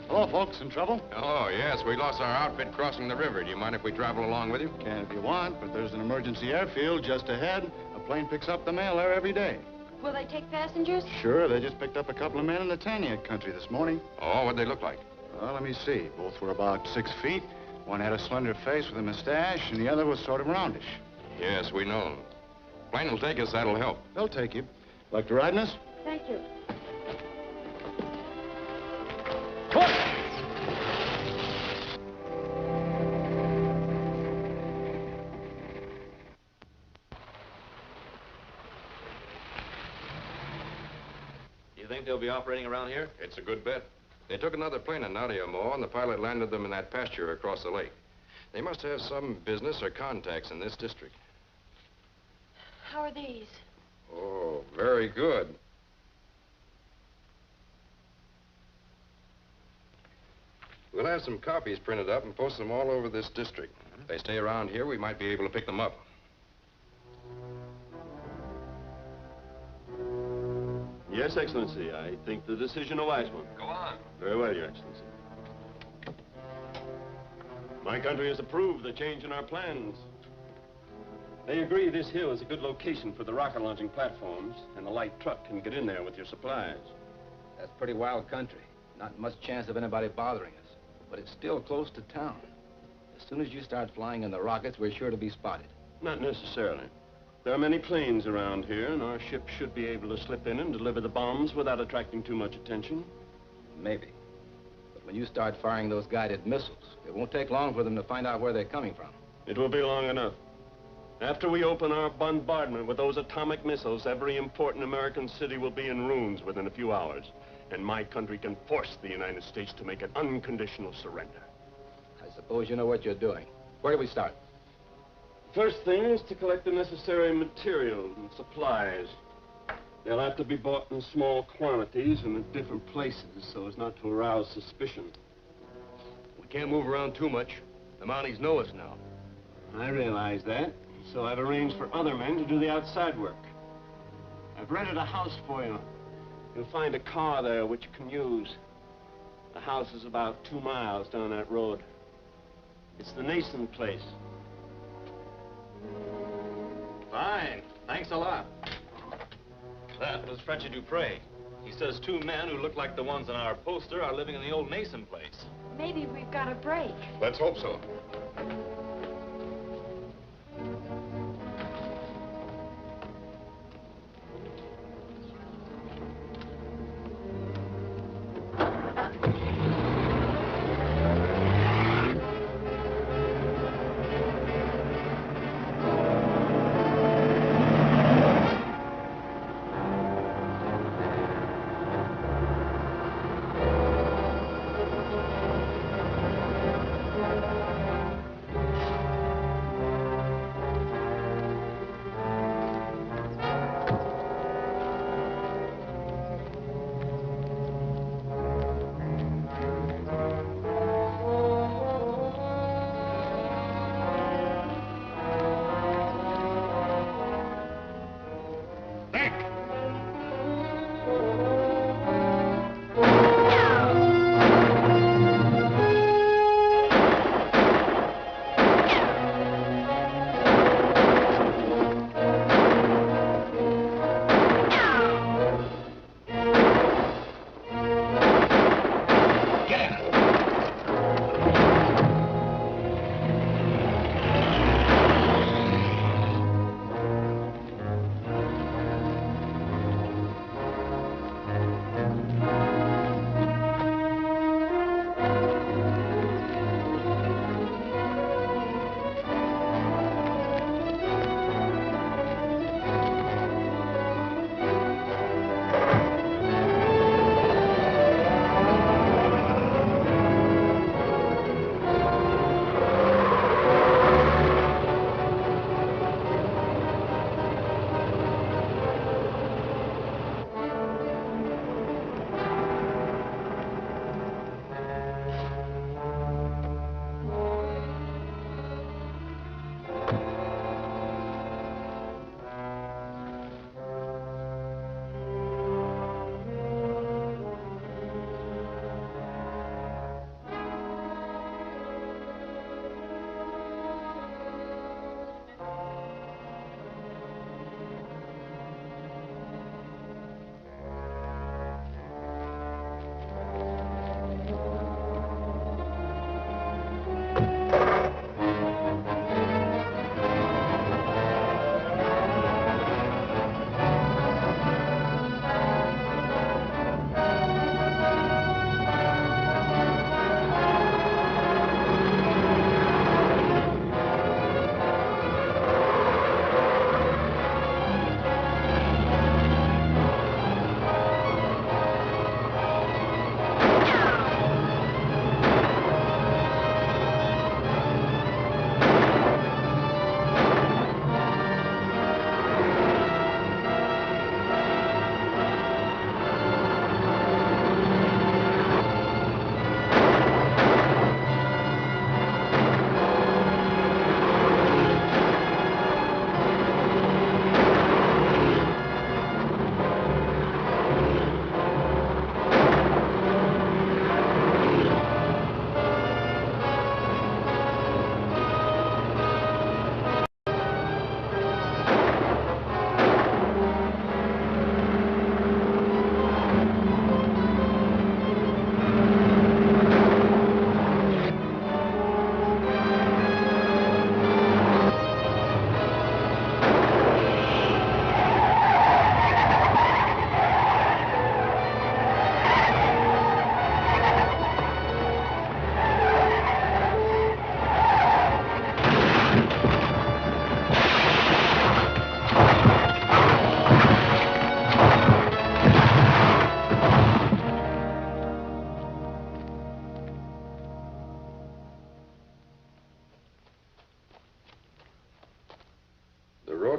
Hello, folks. In trouble? Oh, yes. We lost our outfit crossing the river. Do you mind if we travel along with you? Can if you want, but there's an emergency airfield just ahead. A plane picks up the mail there every day. Will they take passengers? Sure, they just picked up a couple of men in the Tanya country this morning. Oh, what'd they look like? Well, let me see. Both were about 6 feet. One had a slender face with a mustache, and the other was sort of roundish. Yes, we know. Plane will take us. That'll help. They'll take you. Like to ride in us? Thank you. You think they'll be operating around here? It's a good bet. They took another plane in Nadia Mo, and the pilot landed them in that pasture across the lake. They must have some business or contacts in this district. How are these? Oh, very good. We'll have some copies printed up and post them all over this district. If they stay around here, we might be able to pick them up. Yes, Excellency. I think the decision a wise one. Go on. Very well, Your Excellency. My country has approved the change in our plans. They agree this hill is a good location for the rocket launching platforms, and a light truck can get in there with your supplies. That's pretty wild country. Not much chance of anybody bothering us. But it's still close to town. As soon as you start flying in the rockets, we're sure to be spotted. Not necessarily. There are many planes around here, and our ship should be able to slip in and deliver the bombs without attracting too much attention. Maybe. But when you start firing those guided missiles, it won't take long for them to find out where they're coming from. It will be long enough. After we open our bombardment with those atomic missiles, every important American city will be in ruins within a few hours. And my country can force the United States to make an unconditional surrender. I suppose you know what you're doing. Where do we start? First thing is to collect the necessary materials and supplies. They'll have to be bought in small quantities and at different places so as not to arouse suspicion. We can't move around too much. The Mounties know us now. I realize that, so I've arranged for other men to do the outside work. I've rented a house for you. You'll find a car there which you can use. The house is about 2 miles down that road. It's the Nason place. Fine. Thanks a lot. That was Frenchy Dupre. He says 2 men who look like the ones on our poster are living in the old Nason place. Maybe we've got a break. Let's hope so.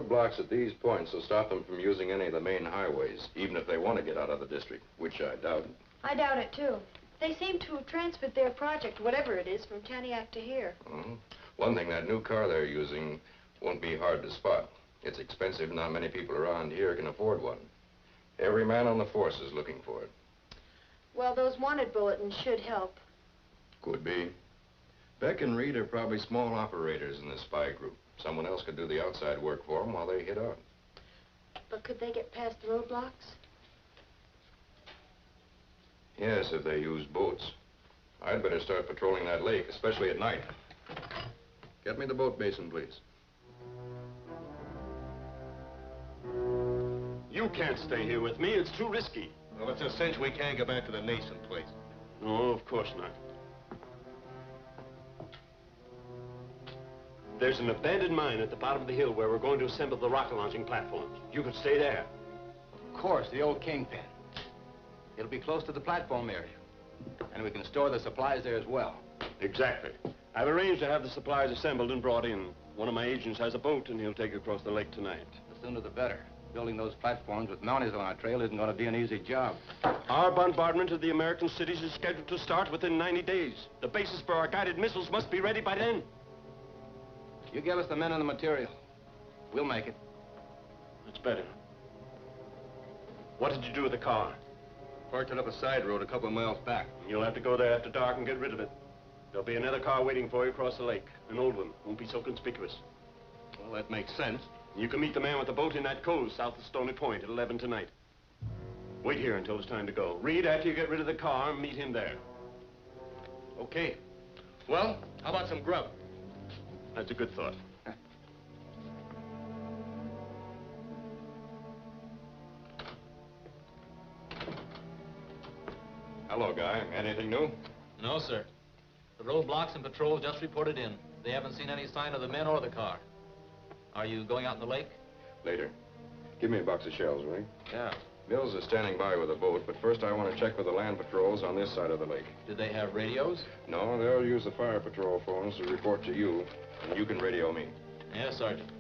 roadblocks at these points will stop them from using any of the main highways, even if they want to get out of the district, which I doubt. I doubt it, too. They seem to have transferred their project, whatever it is, from Taniac to here. One thing, that new car they're using won't be hard to spot. It's expensive, not many people around here can afford one. Every man on the force is looking for it. Well, those wanted bulletins should help. Could be. Beck and Reed are probably small operators in this spy group. Someone else could do the outside work for them while they hid out. But could they get past the roadblocks? Yes, if they use boats. I'd better start patrolling that lake, especially at night. Get me the boat basin, please. You can't stay here with me. It's too risky. Well, it's a cinch we can't go back to the Nason place. No, of course not. There's an abandoned mine at the bottom of the hill where we're going to assemble the rocket launching platforms. You could stay there. Of course, the old Kingpin. It'll be close to the platform area. And we can store the supplies there as well. Exactly. I've arranged to have the supplies assembled and brought in. One of my agents has a boat, and he'll take it across the lake tonight. The sooner the better. Building those platforms with Mounties on our trail isn't going to be an easy job. Our bombardment of the American cities is scheduled to start within 90 days. The bases for our guided missiles must be ready by then. You give us the men and the material. We'll make it. That's better. What did you do with the car? Parked it up a side road a couple of miles back. You'll have to go there after dark and get rid of it. There'll be another car waiting for you across the lake. An old one. Won't be so conspicuous. Well, that makes sense. You can meet the man with the boat in that cove south of Stony Point at 11 tonight. Wait here until it's time to go. Reed, after you get rid of the car, meet him there. Okay. Well, how about some grub? That's a good thought. Hello, Guy. Anything new? No, sir. The roadblocks and patrol just reported in. They haven't seen any sign of the men or the car. Are you going out in the lake? Later. Give me a box of shells, will you? Yeah. Mills is standing by with a boat, but first I want to check with the land patrols on this side of the lake. Did they have radios? No, they'll use the fire patrol phones to report to you, and you can radio me. Yes, Sergeant.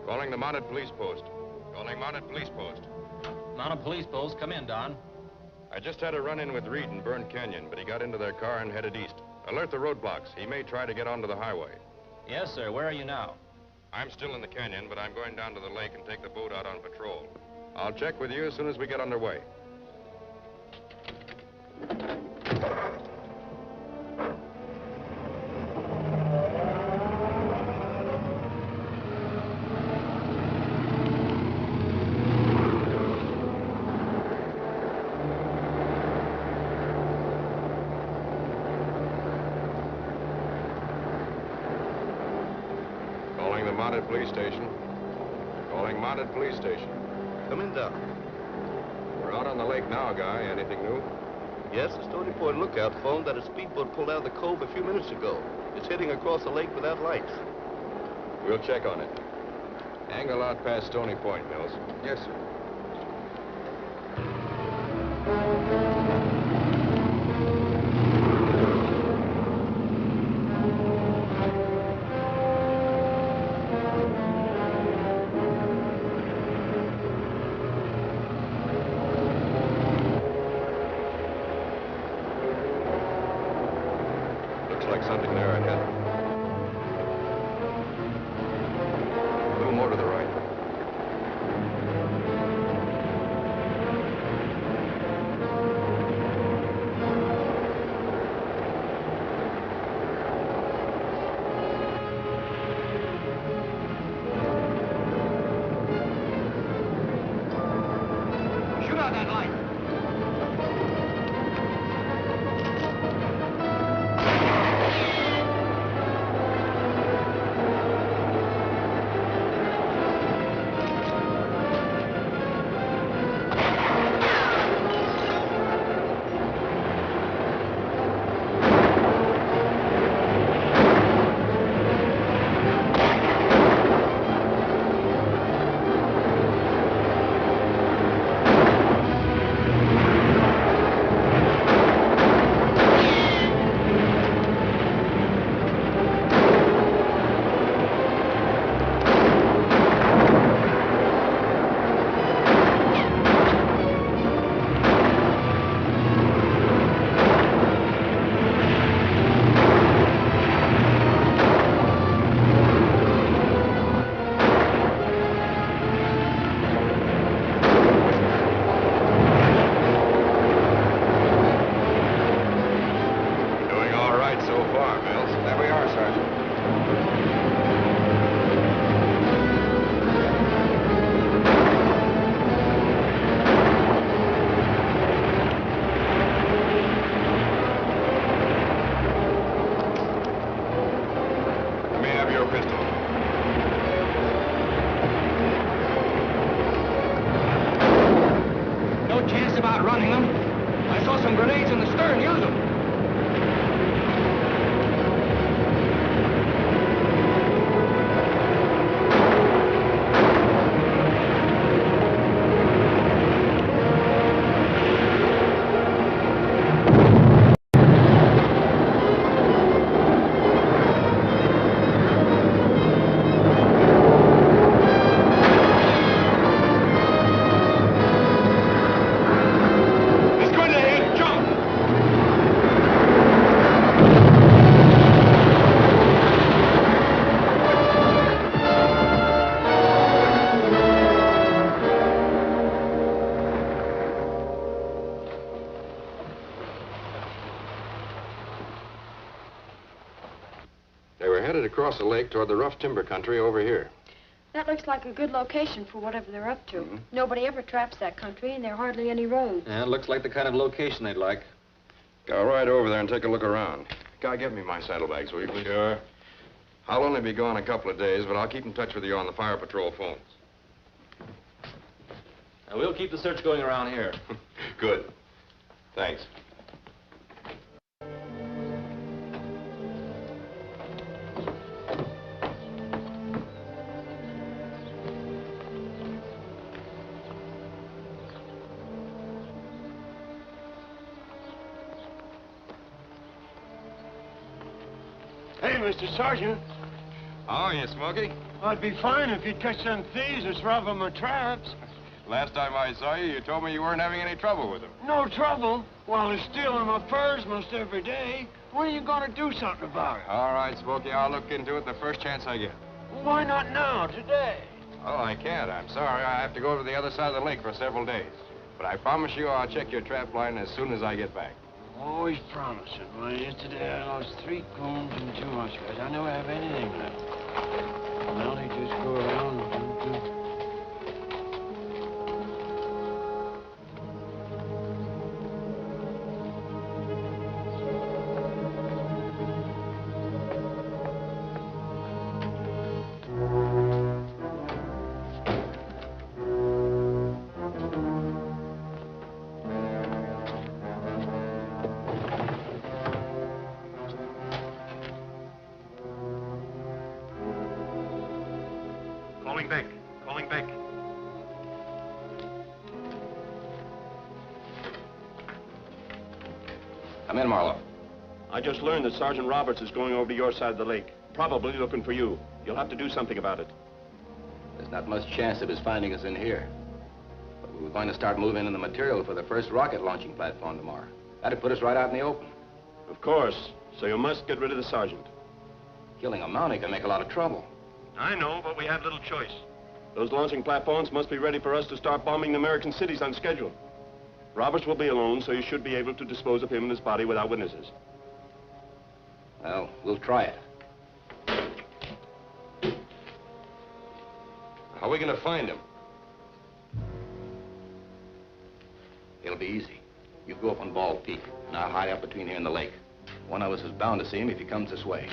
Calling the mounted police post. Calling mounted police post. Mounted police post, come in, Don. I just had a run-in with Reed in Burn Canyon, but he got into their car and headed east. Alert the roadblocks. He may try to get onto the highway. Yes, sir. Where are you now? I'm still in the canyon, but I'm going down to the lake and take the boat out on patrol. I'll check with you as soon as we get underway. Calling the mounted police station. Calling mounted police station. Come in, Doc. We're out on the lake now, Guy. Anything new? Yes, the Stony Point lookout phoned that a speedboat pulled out of the cove a few minutes ago. It's heading across the lake without lights. We'll check on it. Angle out past Stony Point, Mills. Yes, sir. Looks like something there ahead. A little more to the right. Shoot out that light. Doing all right so far, Mills. There we are, Sergeant. Let me have your pistol. No chance about running them. I saw some grenades in the stern. Use them. He's going to hit. Jump! They were headed across the lake toward the rough timber country over here. That looks like a good location for whatever they're up to. Nobody ever traps that country, and there are hardly any roads. Yeah, it looks like the kind of location they'd like. Go right over there and take a look around. Guy, get me my saddlebags, will you, please? Sure. I'll only be gone a couple of days, but I'll keep in touch with you on the fire patrol phones. Now, we'll keep the search going around here. Good. Thanks. Hey, Mr. Sergeant. How are you, Smokey? I'd be fine if you'd catch them thieves that's robbing my traps. Last time I saw you, you told me you weren't having any trouble with them. No trouble? Well, they're stealing my furs most every day. When are you going to do something about it? All right, Smokey, I'll look into it the first chance I get. Why not now, today? Oh, I can't. I'm sorry. I have to go to the other side of the lake for several days. But I promise you I'll check your trap line as soon as I get back. Always promising. Well, yesterday I lost 3 coons and 2 muskrats. I never have anything left. Well, they just go around and do. Calling back. Calling back. Come in, Marlowe. I just learned that Sergeant Roberts is going over to your side of the lake, probably looking for you. You'll have to do something about it. There's not much chance of his finding us in here. But we were going to start moving in the material for the first rocket launching platform tomorrow. That'd put us right out in the open. Of course. So you must get rid of the sergeant. Killing a Mountie can make a lot of trouble. I know, but we have little choice. Those launching platforms must be ready for us to start bombing the American cities on schedule. Roberts will be alone, so you should be able to dispose of him and his body without witnesses. Well, we'll try it. How are we going to find him? It'll be easy. You go up on Bald Peak, and I'll hide up between here and the lake. One of us is bound to see him if he comes this way.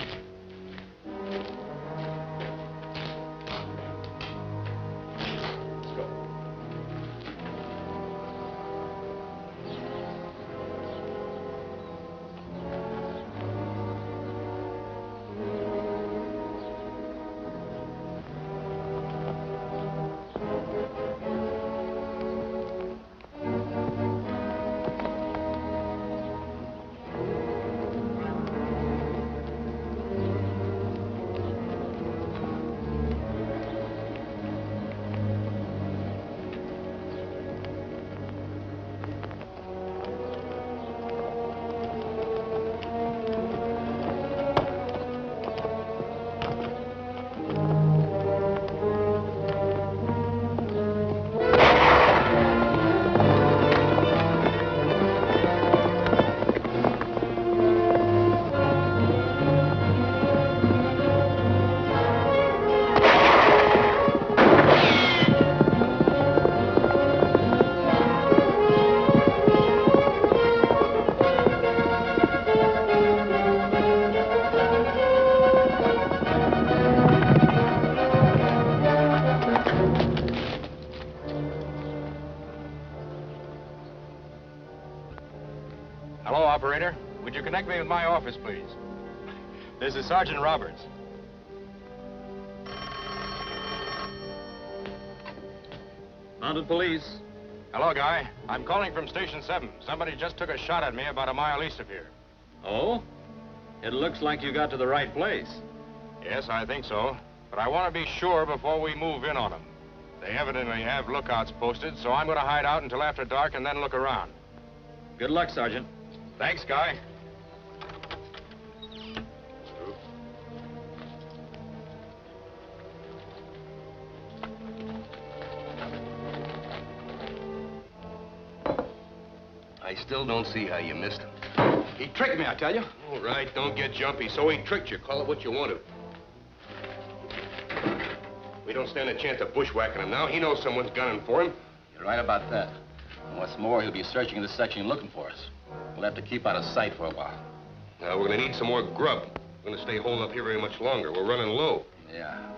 Hello, operator. Would you connect me with my office, please? This is Sergeant Roberts. Mounted police. Hello, Guy. I'm calling from Station 7. Somebody just took a shot at me about a mile east of here. Oh? It looks like you got to the right place. Yes, I think so. But I want to be sure before we move in on them. They evidently have lookouts posted, so I'm going to hide out until after dark and then look around. Good luck, Sergeant. Thanks, Guy. I still don't see how you missed him. He tricked me, I tell you. All right, don't get jumpy. So he tricked you. Call it what you want to. We don't stand a chance of bushwhacking him now. He knows someone's gunning for him. You're right about that. And what's more, he'll be searching this section looking for us. We'll have to keep out of sight for a while. Now, we're going to need some more grub. We're going to stay holed up here very much longer. We're running low. Yeah.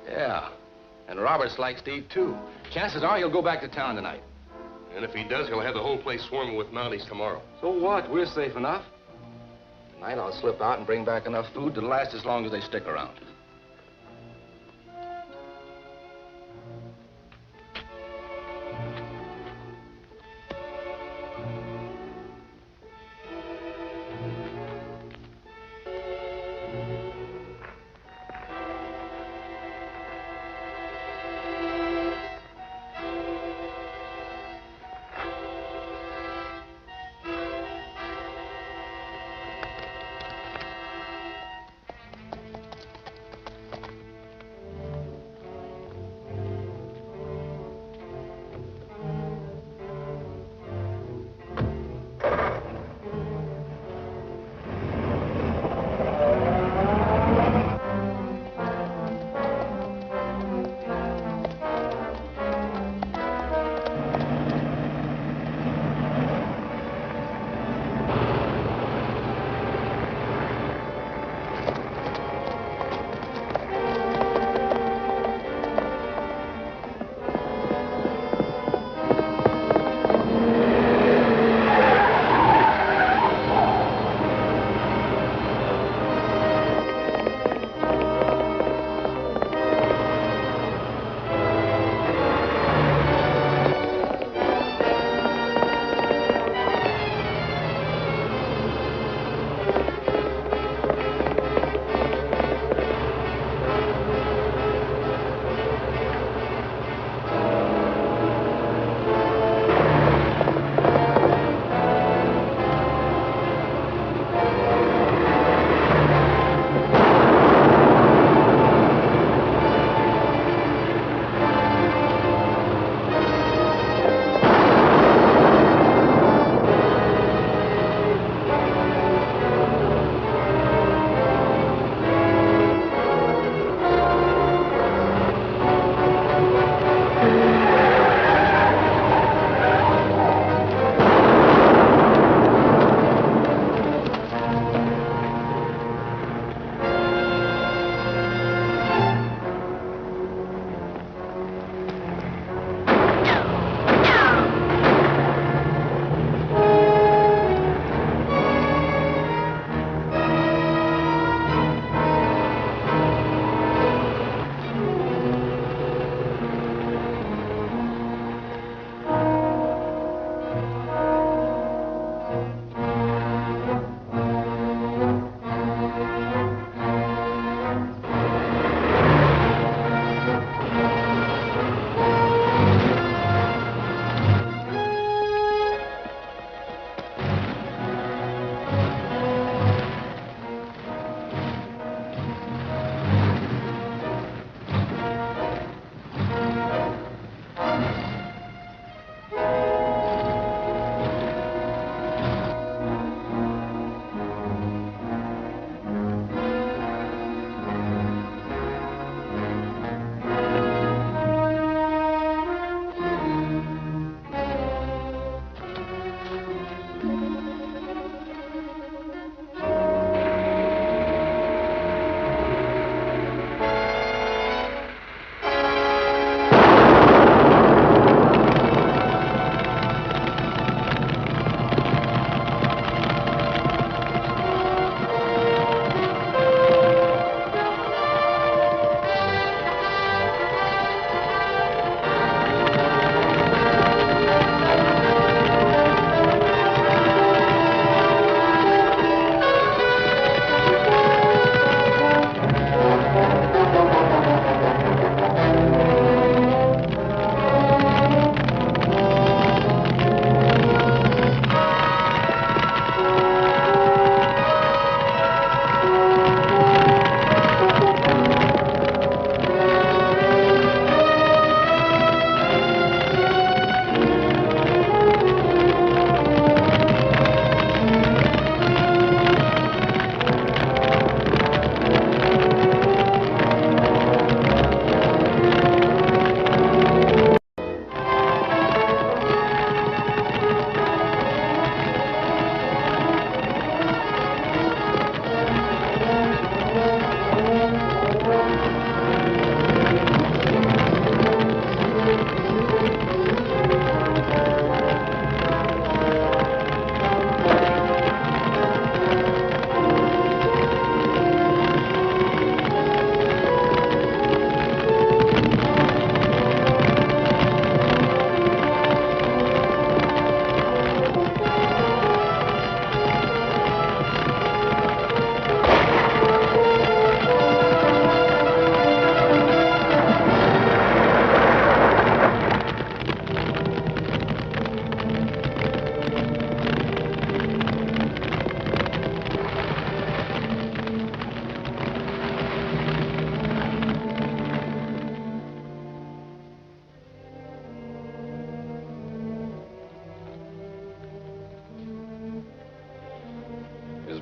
Yeah. And Roberts likes to eat, too. Chances are he'll go back to town tonight. And if he does, he'll have the whole place swarming with Mounties tomorrow. So what? We're safe enough. Tonight I'll slip out and bring back enough food to last as long as they stick around.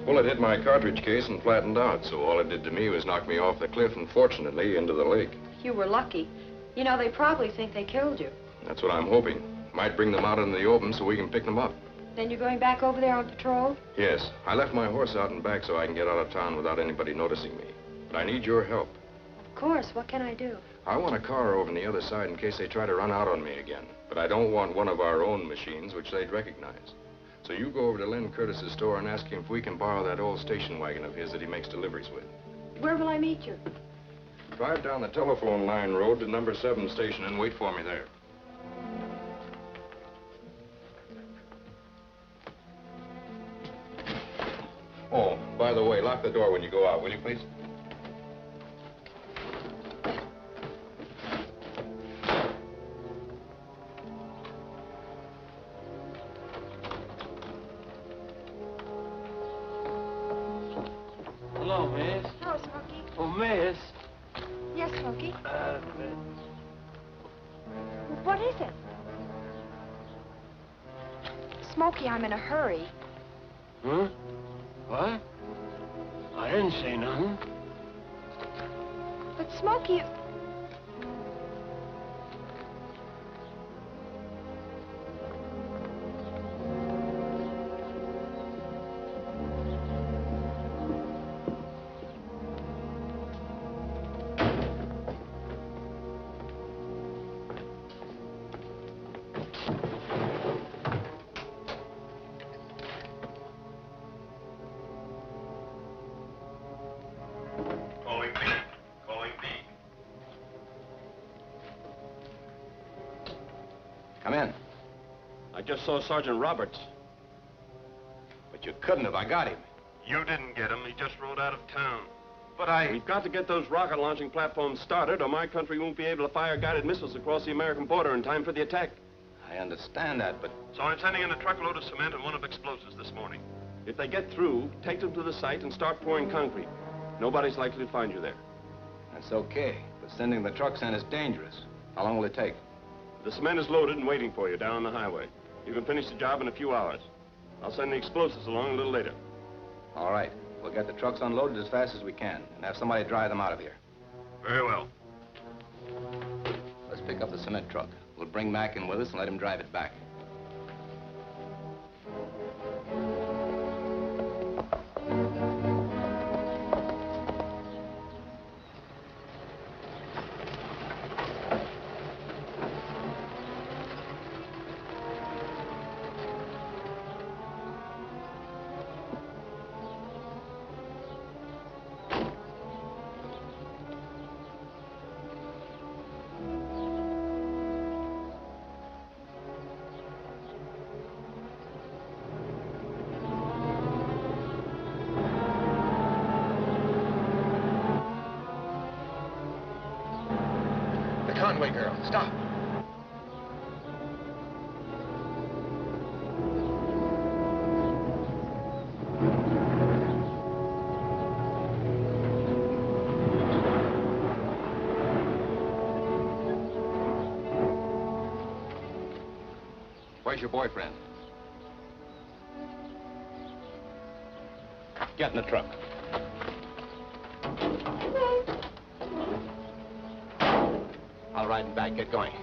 bullet hit my cartridge case and flattened out, so all it did to me was knock me off the cliff and, fortunately, into the lake. You were lucky. You know, they probably think they killed you. That's what I'm hoping. Might bring them out into the open so we can pick them up. Then you're going back over there on patrol? Yes. I left my horse out and back so I can get out of town without anybody noticing me. But I need your help. Of course. What can I do? I want a car over on the other side in case they try to run out on me again. But I don't want one of our own machines, which they'd recognize. So you go over to Len Curtis's store and ask him if we can borrow that old station wagon of his that he makes deliveries with. Where will I meet you? Drive down the telephone line road to number 7 station and wait for me there. Oh, by the way, lock the door when you go out, will you please? Hello, miss. Hello, Smokey. Oh, miss. Yes, Smokey. What is it? Smokey, I'm in a hurry. Huh? What? I didn't say nothing. But Smokey... Come in. I just saw Sergeant Roberts. But you couldn't have. I got him. You didn't get him. He just rode out of town. But We've got to get those rocket launching platforms started, or my country won't be able to fire guided missiles across the American border in time for the attack. I understand that, but... So I'm sending in a truckload of cement and one of explosives this morning. If they get through, take them to the site and start pouring concrete. Nobody's likely to find you there. That's okay. But sending the trucks in is dangerous. How long will it take? The cement is loaded and waiting for you down on the highway. You can finish the job in a few hours. I'll send the explosives along a little later. All right. We'll get the trucks unloaded as fast as we can and have somebody drive them out of here. Very well. Let's pick up the cement truck. We'll bring Mac in with us and let him drive it back. Conway girl, stop. Where's your boyfriend? Get in the truck. I'll ride him back. Get going.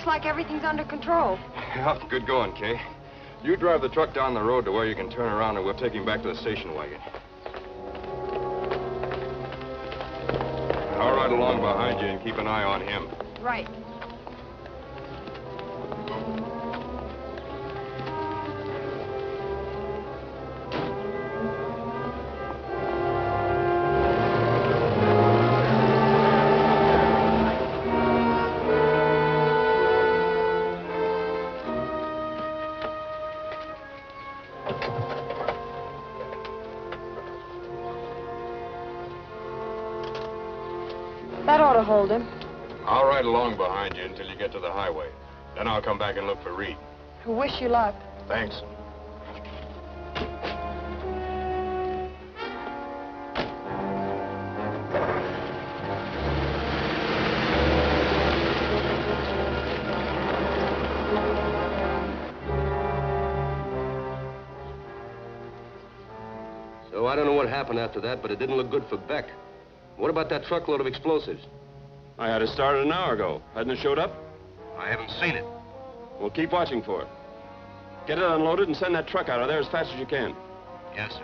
like everything's under control. Yeah, good going, Kay. You drive the truck down the road to where you can turn around and we'll take him back to the station wagon. I'll ride along behind you and keep an eye on him. Right. That ought to hold him. I'll ride along behind you until you get to the highway. Then I'll come back and look for Reed. Wish you luck. Thanks. So I don't know what happened after that, but it didn't look good for Beck. What about that truckload of explosives? I had it started an hour ago. Hadn't it showed up? I haven't seen it. Well, keep watching for it. Get it unloaded and send that truck out of there as fast as you can. Yes, sir.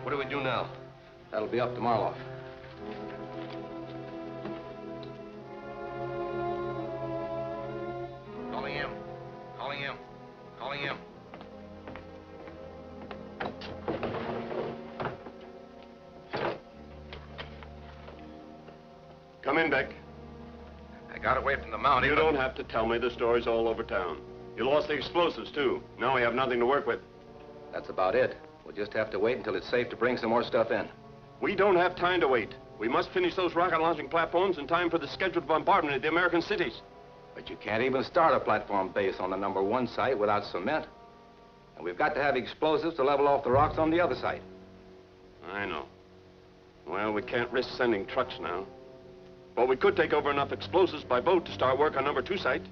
What do we do now? That'll be up to Marloff. Calling him. Calling him. Calling him. Come in, Beck. I got away from the Mounties. You don't have to tell me. The story's all over town. You lost the explosives, too. Now we have nothing to work with. That's about it. We'll just have to wait until it's safe to bring some more stuff in. We don't have time to wait. We must finish those rocket launching platforms in time for the scheduled bombardment of the American cities. But you can't even start a platform base on the #1 site without cement. And we've got to have explosives to level off the rocks on the other site. I know. Well, we can't risk sending trucks now. But we could take over enough explosives by boat to start work on #2 site.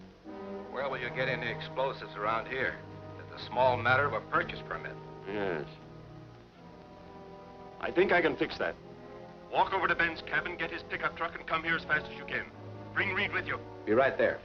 Where will you get any explosives around here? It's a small matter of a purchase permit. Yes. I think I can fix that. Walk over to Ben's cabin, get his pickup truck, and come here as fast as you can. Bring Reed with you. Be right there.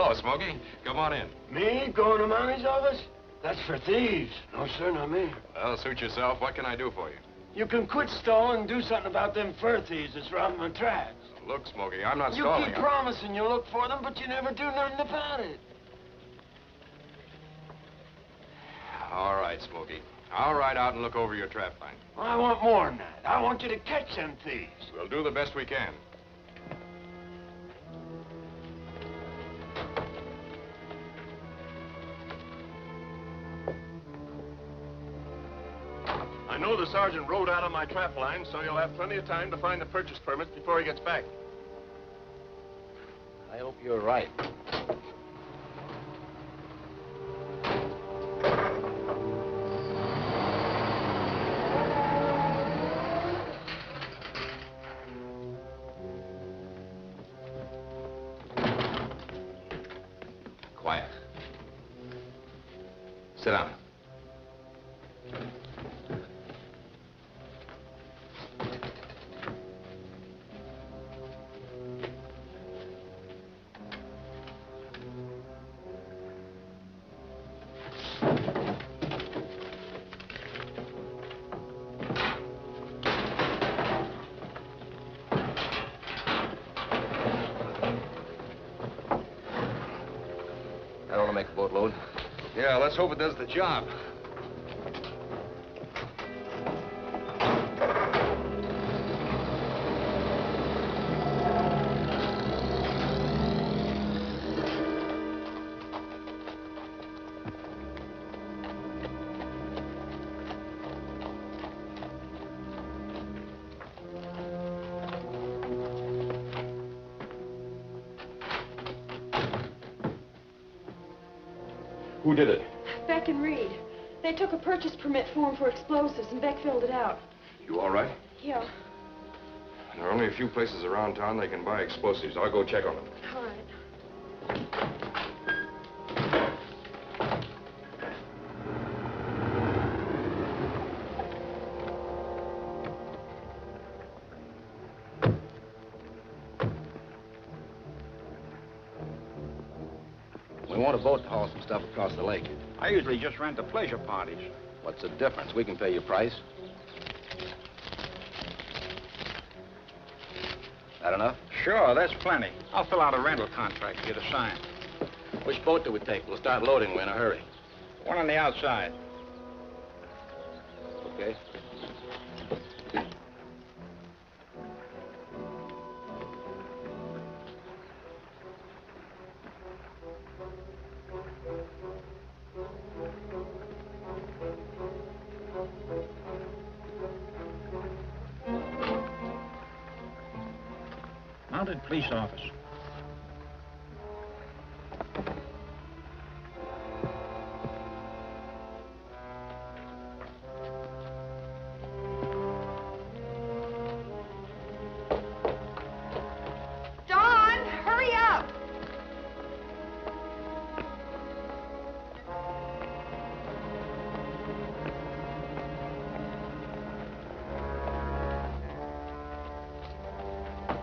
Hello, Smokey. Come on in. Me going to Mounties' office? That's for thieves. No, sir, not me. Well, suit yourself. What can I do for you? You can quit stalling and do something about them fur thieves that's robbing my tracks. Look, Smokey, I'm not You stalling. keep promising you'll look for them, but you never do nothing about it. All right, Smokey. I'll ride out and look over your trap line. I want more than that. I want you to catch them thieves. We'll do the best we can. I know the sergeant rode out on my trap line, so you'll have plenty of time to find the purchase permits before he gets back. I hope you're right. Quiet. Sit down. That ought to make a boatload. Yeah, let's hope it does the job. Who did it? Beck and Reed. They took a purchase permit form for explosives, and Beck filled it out. You all right? Yeah. There are only a few places around town they can buy explosives. I'll go check on them. All right. We want a boat to haul some stuff across the lake. I usually just rent the pleasure parties. What's the difference? We can pay your price. That enough? Sure, that's plenty. I'll fill out a rental contract to get a sign. Which boat do we take? We'll start loading in a hurry. One on the outside. Okay. Mounted police office. Dawn, hurry up!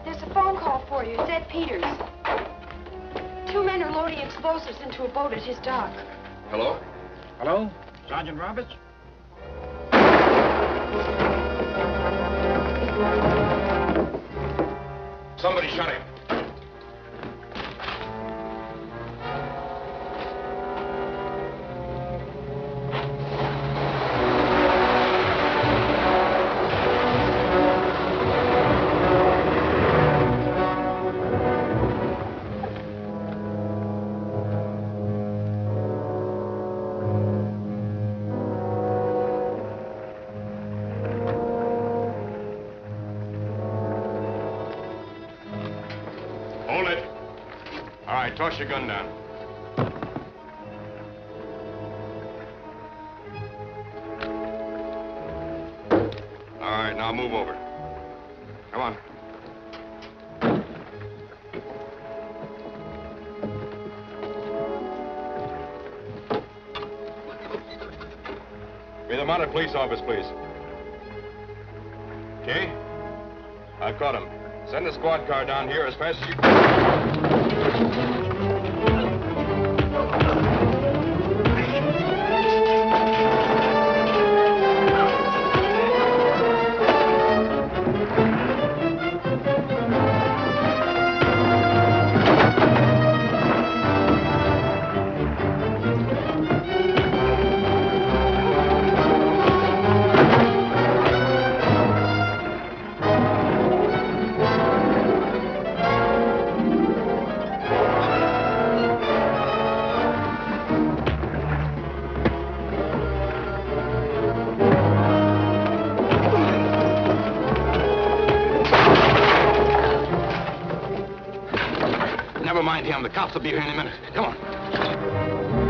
There's a phone call for you. It's Ed Peters. 2 men are loading explosives into a boat at his dock. Hello? Hello? Sergeant Roberts? Somebody shot him. Hold it. All right, toss your gun down. All right, now move over. Come on. Be the mounted police office, please. Okay? I've caught him. Send the squad car down here as fast as you... find him. The cops will be here any minute. Come on.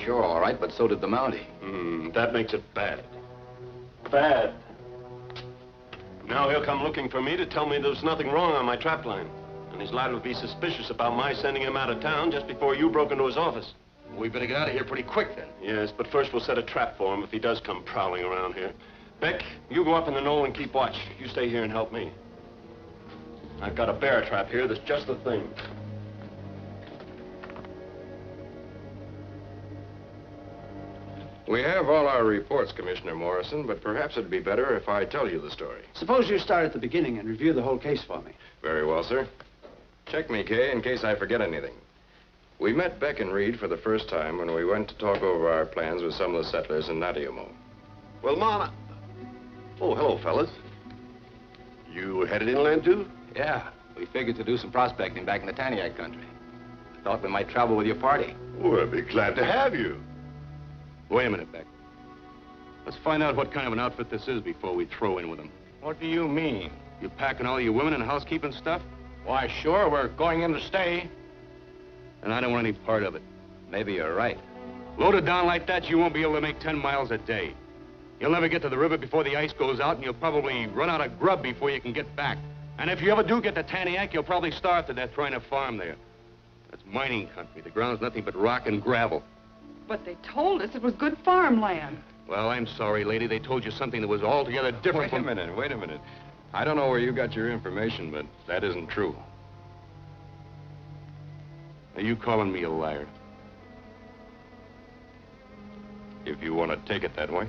Sure, all right, but so did the Mountie. That makes it bad. Bad. Now he'll come looking for me to tell me there's nothing wrong on my trap line. And he's liable to be suspicious about my sending him out of town just before you broke into his office. We better get out of here pretty quick, then. Yes, but first we'll set a trap for him if he does come prowling around here. Beck, you go up in the knoll and keep watch. You stay here and help me. I've got a bear trap here that's just the thing. We have all our reports, Commissioner Morrison, but perhaps it'd be better if I tell you the story. Suppose you start at the beginning and review the whole case for me. Very well, sir. Check me, Kay, in case I forget anything. We met Beck and Reed for the first time when we went to talk over our plans with some of the settlers in Natiamo. Well, Mama... Oh, hello, fellas. You headed inland, too? Yeah, we figured to do some prospecting back in the Taniac country. I thought we might travel with your party. Well, I'd be glad to have you. Wait a minute, Beck. Let's find out what kind of an outfit this is before we throw in with them. What do you mean? You packing all your women and housekeeping stuff? Why, sure, we're going in to stay. And I don't want any part of it. Maybe you're right. Loaded down like that, you won't be able to make 10 miles a day. You'll never get to the river before the ice goes out, and you'll probably run out of grub before you can get back. And if you ever do get to Taniac, you'll probably starve to death trying to farm there. That's mining country. The ground's nothing but rock and gravel. But they told us it was good farmland. Well, I'm sorry, lady. They told you something that was altogether different from... Wait a minute. I don't know where you got your information, but that isn't true. Are you calling me a liar? If you want to take it that way.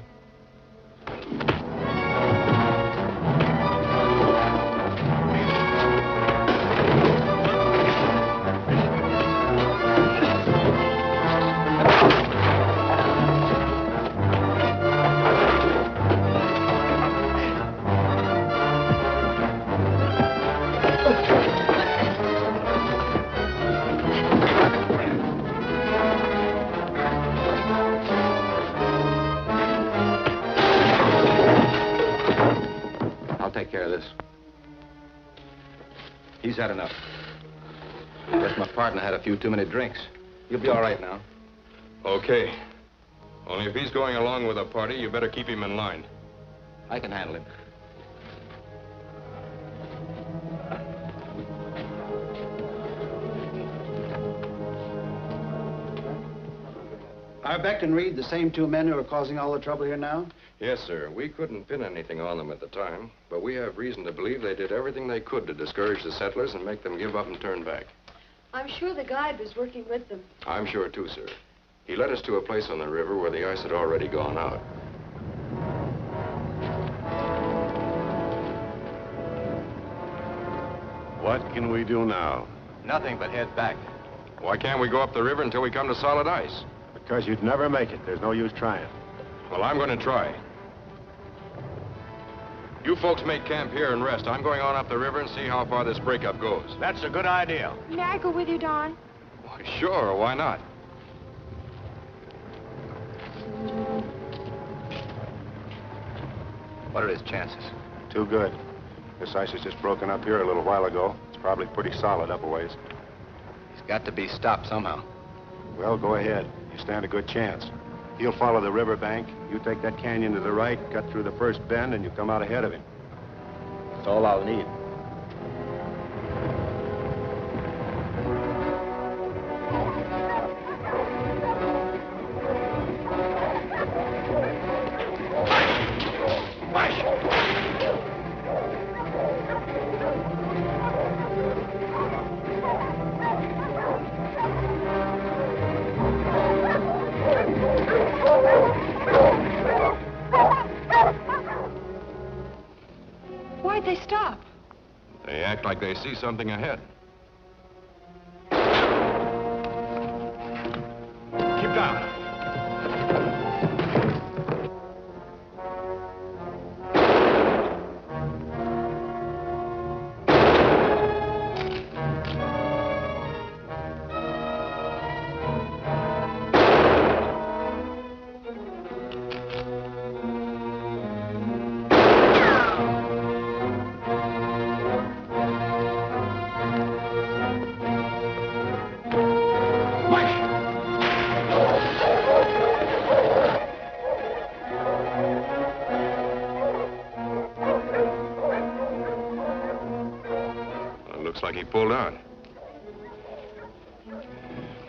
I'll take care of this. He's had enough. Guess my partner had a few too many drinks. You'll be all right now. Okay. Only if he's going along with a party, you better keep him in line. I can handle him. Are Beck and Reed the same two men who are causing all the trouble here now? Yes, sir. We couldn't pin anything on them at the time, but we have reason to believe they did everything they could to discourage the settlers and make them give up and turn back. I'm sure the guide was working with them. I'm sure, too, sir. He led us to a place on the river where the ice had already gone out. What can we do now? Nothing but head back. Why can't we go up the river until we come to solid ice? Because you'd never make it. There's no use trying. Well, I'm going to try. You folks make camp here and rest. I'm going on up the river and see how far this breakup goes. That's a good idea. May I go with you, Don? Why, sure, why not? What are his chances? Too good. This ice has just broken up here a little while ago. It's probably pretty solid up a ways. He's got to be stopped somehow. Well, go ahead. You stand a good chance. He'll follow the river bank. You take that canyon to the right, cut through the first bend, and you come out ahead of him. That's all I'll need. Why'd they stop? They act like they see something ahead. Keep down. Looks like he pulled out.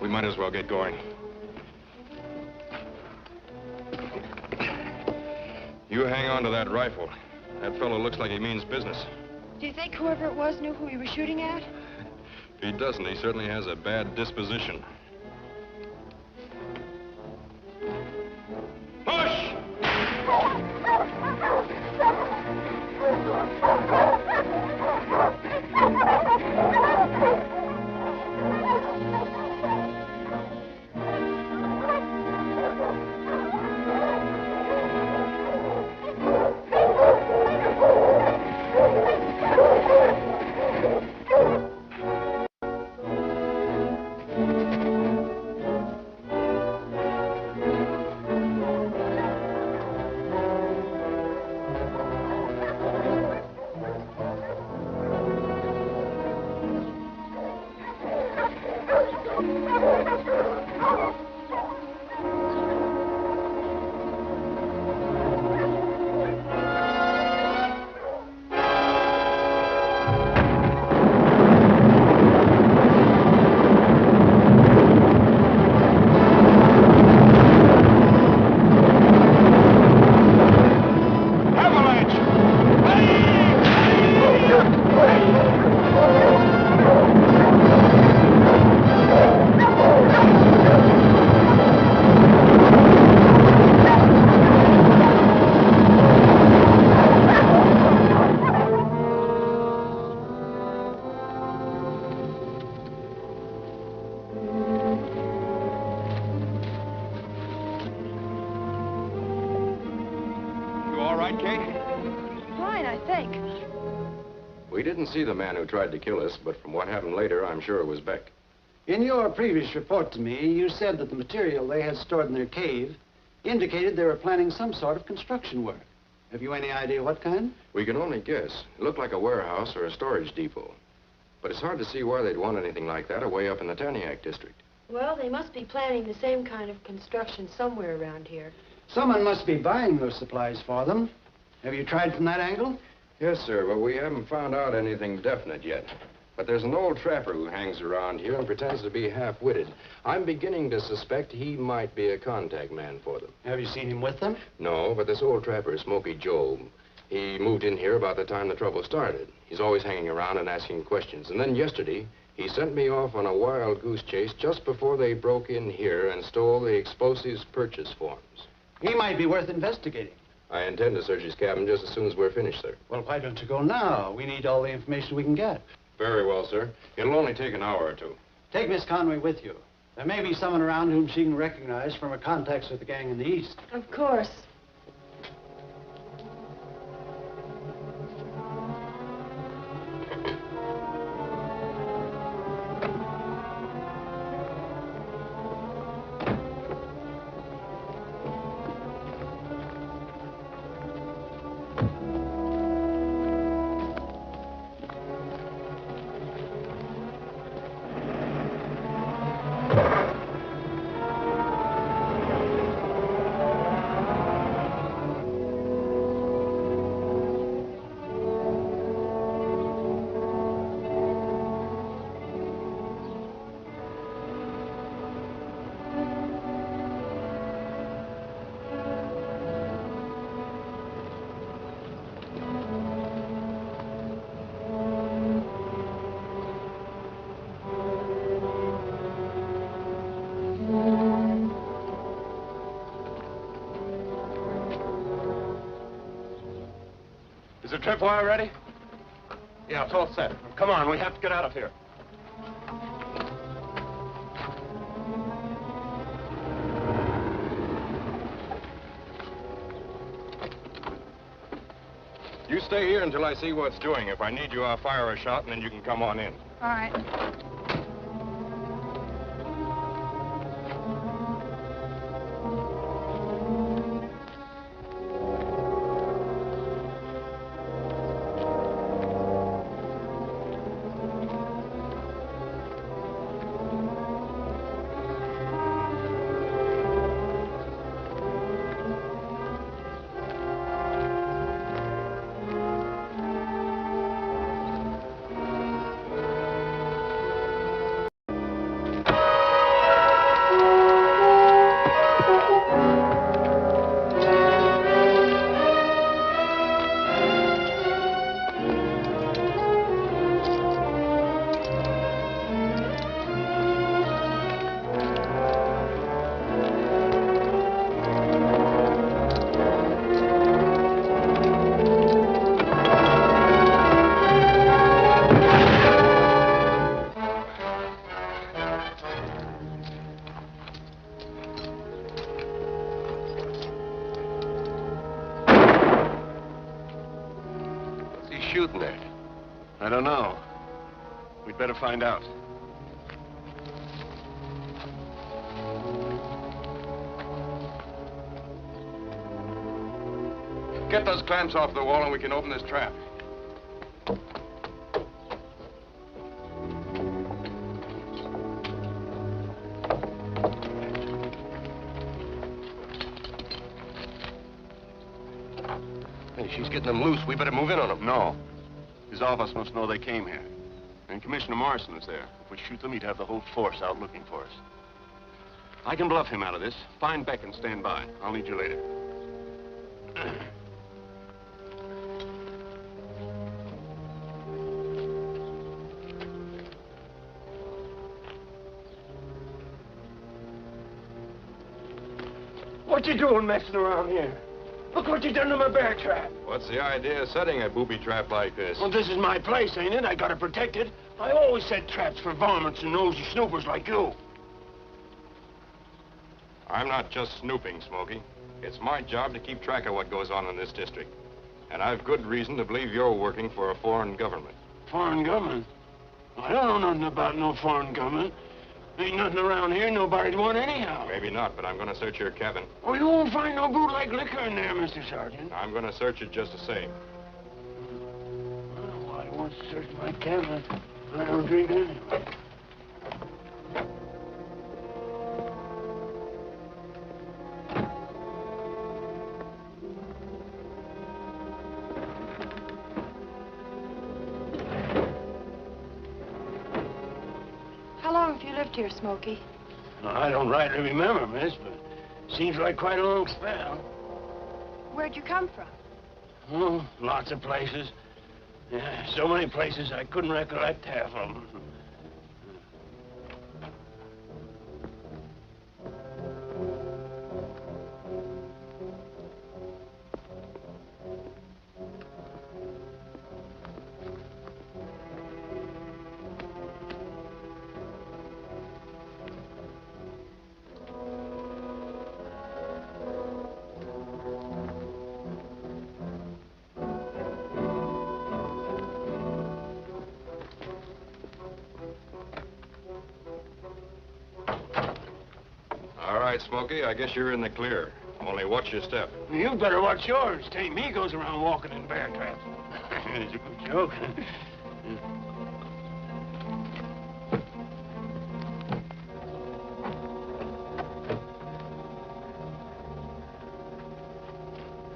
We might as well get going. You hang on to that rifle. That fellow looks like he means business. Do you think whoever it was knew who he was shooting at? If he doesn't, he certainly has a bad disposition. Push! right, Kate? Fine, I think. We didn't see the man who tried to kill us, but from what happened later, I'm sure it was Beck. In your previous report to me, you said that the material they had stored in their cave indicated they were planning some sort of construction work. Have you any idea what kind? We can only guess. It looked like a warehouse or a storage depot. But it's hard to see why they'd want anything like that away up in the Taniac district. Well, they must be planning the same kind of construction somewhere around here. Someone must be buying those supplies for them. Have you tried from that angle? Yes, sir, but we haven't found out anything definite yet. But there's an old trapper who hangs around here and pretends to be half-witted. I'm beginning to suspect he might be a contact man for them. Have you seen him with them? No, but this old trapper, Smokey Joe, he moved in here about the time the trouble started. He's always hanging around and asking questions. And then yesterday, he sent me off on a wild goose chase just before they broke in here and stole the explosives purchase forms. He might be worth investigating. I intend to search his cabin just as soon as we're finished, sir. Well, why don't you go now? We need all the information we can get. Very well, sir. It'll only take an hour or two. Take Miss Conway with you. There may be someone around whom she can recognize from her contacts with the gang in the East. Of course. Is the tripwire ready? Yeah, it's all set. Come on, we have to get out of here. You stay here until I see what's doing. If I need you, I'll fire a shot, and then you can come on in. All right. Shooting at? I don't know. We'd better find out. Get those clamps off the wall and we can open this trap. Hey, she's getting them loose. We better move in on them. No. His office must know they came here. And Commissioner Morrison is there. If we shoot them, he'd have the whole force out looking for us. I can bluff him out of this. Find Beck and stand by. I'll need you later. What you doing messing around here? Look what you done to my bear trap. What's the idea of setting a booby trap like this? Well, this is my place, ain't it? I gotta protect it. I always set traps for varmints and nosy snoopers like you. I'm not just snooping, Smokey. It's my job to keep track of what goes on in this district. And I've good reason to believe you're working for a foreign government. Foreign government? I don't know nothing about no foreign government. Ain't nothing around here nobody'd want anyhow. Maybe not, but I'm going to search your cabin. Oh, you won't find no bootleg liquor in there, Mr. Sergeant. I'm going to search it just the same. Well, why wants to search my cabin? I don't drink anyway. How long have you lived here, Smokey? I don't rightly remember, miss, but seems like quite a long spell. Where'd you come from? Oh, lots of places. Yeah, so many places I couldn't recollect half of them. All right, Smokey, I guess you're in the clear. Only watch your step. You better watch yours. Tain't me goes around walking in bear traps. It's a good joke.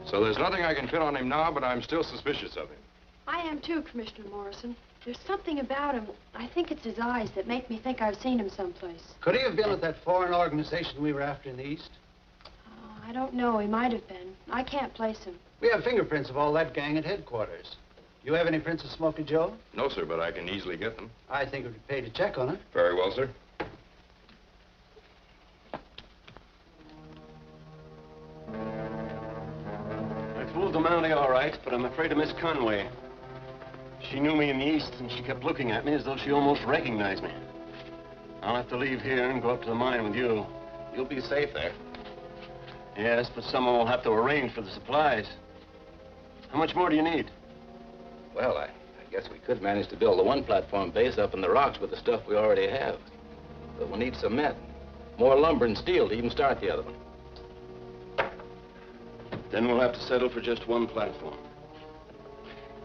So there's nothing I can pin on him now, but I'm still suspicious of him. I am too, Commissioner Morrison. There's something about him. I think it's his eyes that make me think I've seen him someplace. Could he have been with that foreign organization we were after in the East? Oh, I don't know. He might have been. I can't place him. We have fingerprints of all that gang at headquarters. You have any prints of Smokey Joe? No, sir, but I can easily get them. I think it would pay to check on it. Very well, sir. I fooled the Mountie all right, but I'm afraid of Miss Conway. She knew me in the East, and she kept looking at me as though she almost recognized me. I'll have to leave here and go up to the mine with you. You'll be safe there. Yes, but someone will have to arrange for the supplies. How much more do you need? Well, I guess we could manage to build a one-platform base up in the rocks with the stuff we already have. But we'll need cement, more lumber and steel to even start the other one. Then we'll have to settle for just one platform.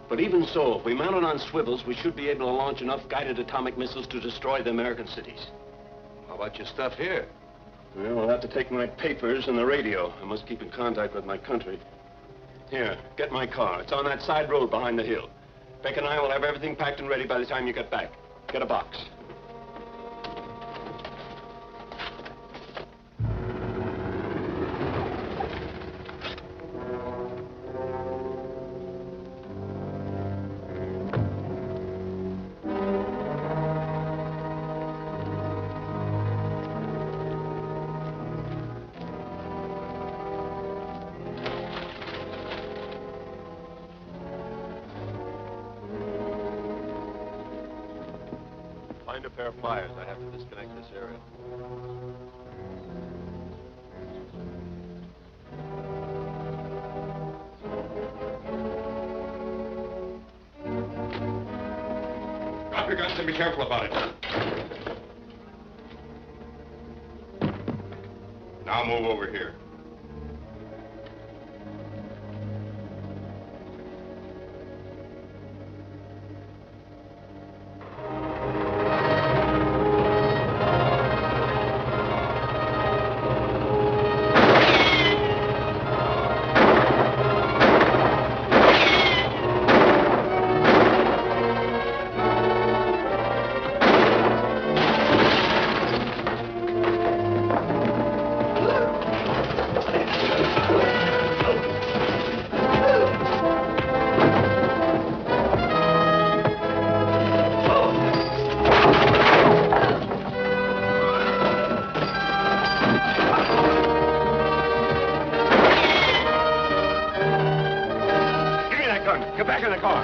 But even so, if we mount it on swivels, we should be able to launch enough guided atomic missiles to destroy the American cities. How about your stuff here? Well, we'll have to take my papers and the radio. I must keep in contact with my country. Here, get my car. It's on that side road behind the hill. Beck and I will have everything packed and ready by the time you get back. Get a box. Find a pair of pliers. I have to disconnect this area. Drop your guns and be careful about it. Now move over here. Get back in the car.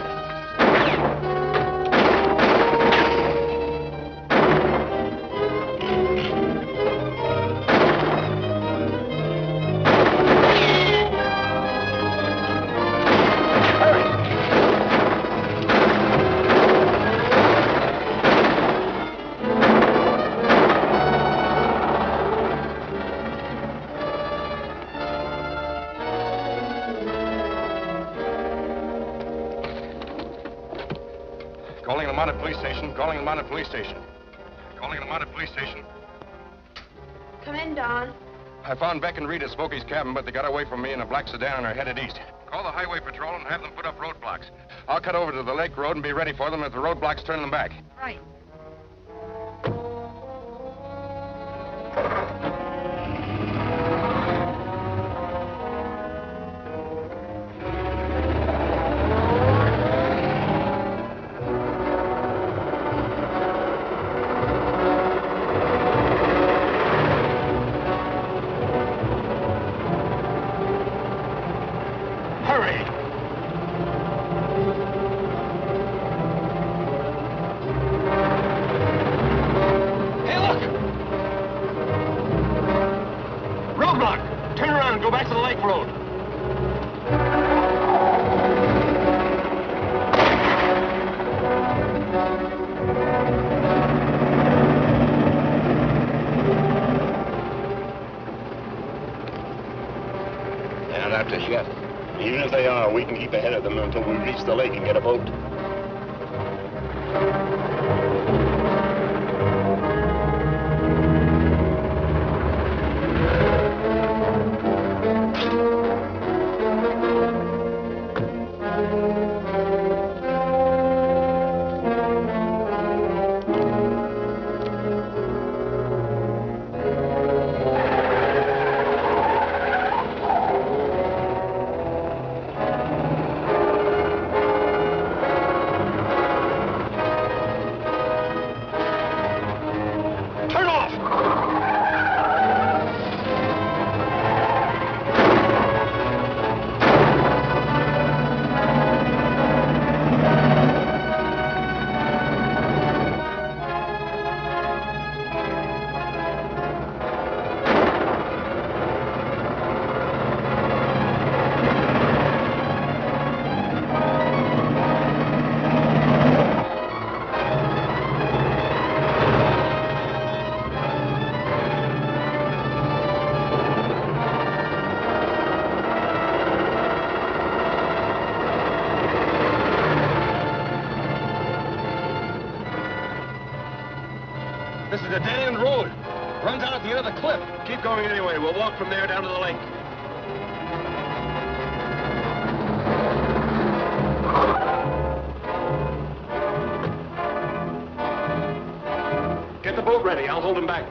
Calling the Mounted Police Station. Calling the Mounted Police Station. Calling the Mounted Police Station. Come in, Don. I found Beck and Reed at Smokey's cabin, but they got away from me in a black sedan and are headed east. Call the highway patrol and have them put up roadblocks. I'll cut over to the lake road and be ready for them if the roadblocks turn them back. Right. Even if they are, we can keep ahead of them until we reach the lake and get a boat. This is a dead-end road. Runs out at the end of the cliff. Keep going anyway. We'll walk from there down to the lake. Get the boat ready. I'll hold him back.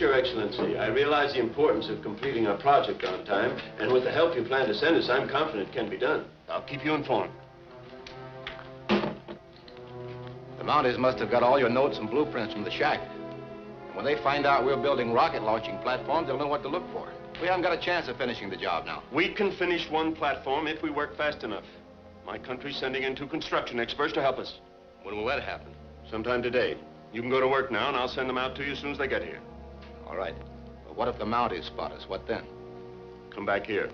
Your Excellency, I realize the importance of completing our project on time, and with the help you plan to send us, I'm confident it can be done. I'll keep you informed. The Mounties must have got all your notes and blueprints from the shack. When they find out we're building rocket launching platforms, they'll know what to look for. We haven't got a chance of finishing the job now. We can finish one platform if we work fast enough. My country's sending in 2 construction experts to help us. When will that happen? Sometime today. You can go to work now, and I'll send them out to you as soon as they get here. All right. But what if the Mounties spot us? What then? Come back here.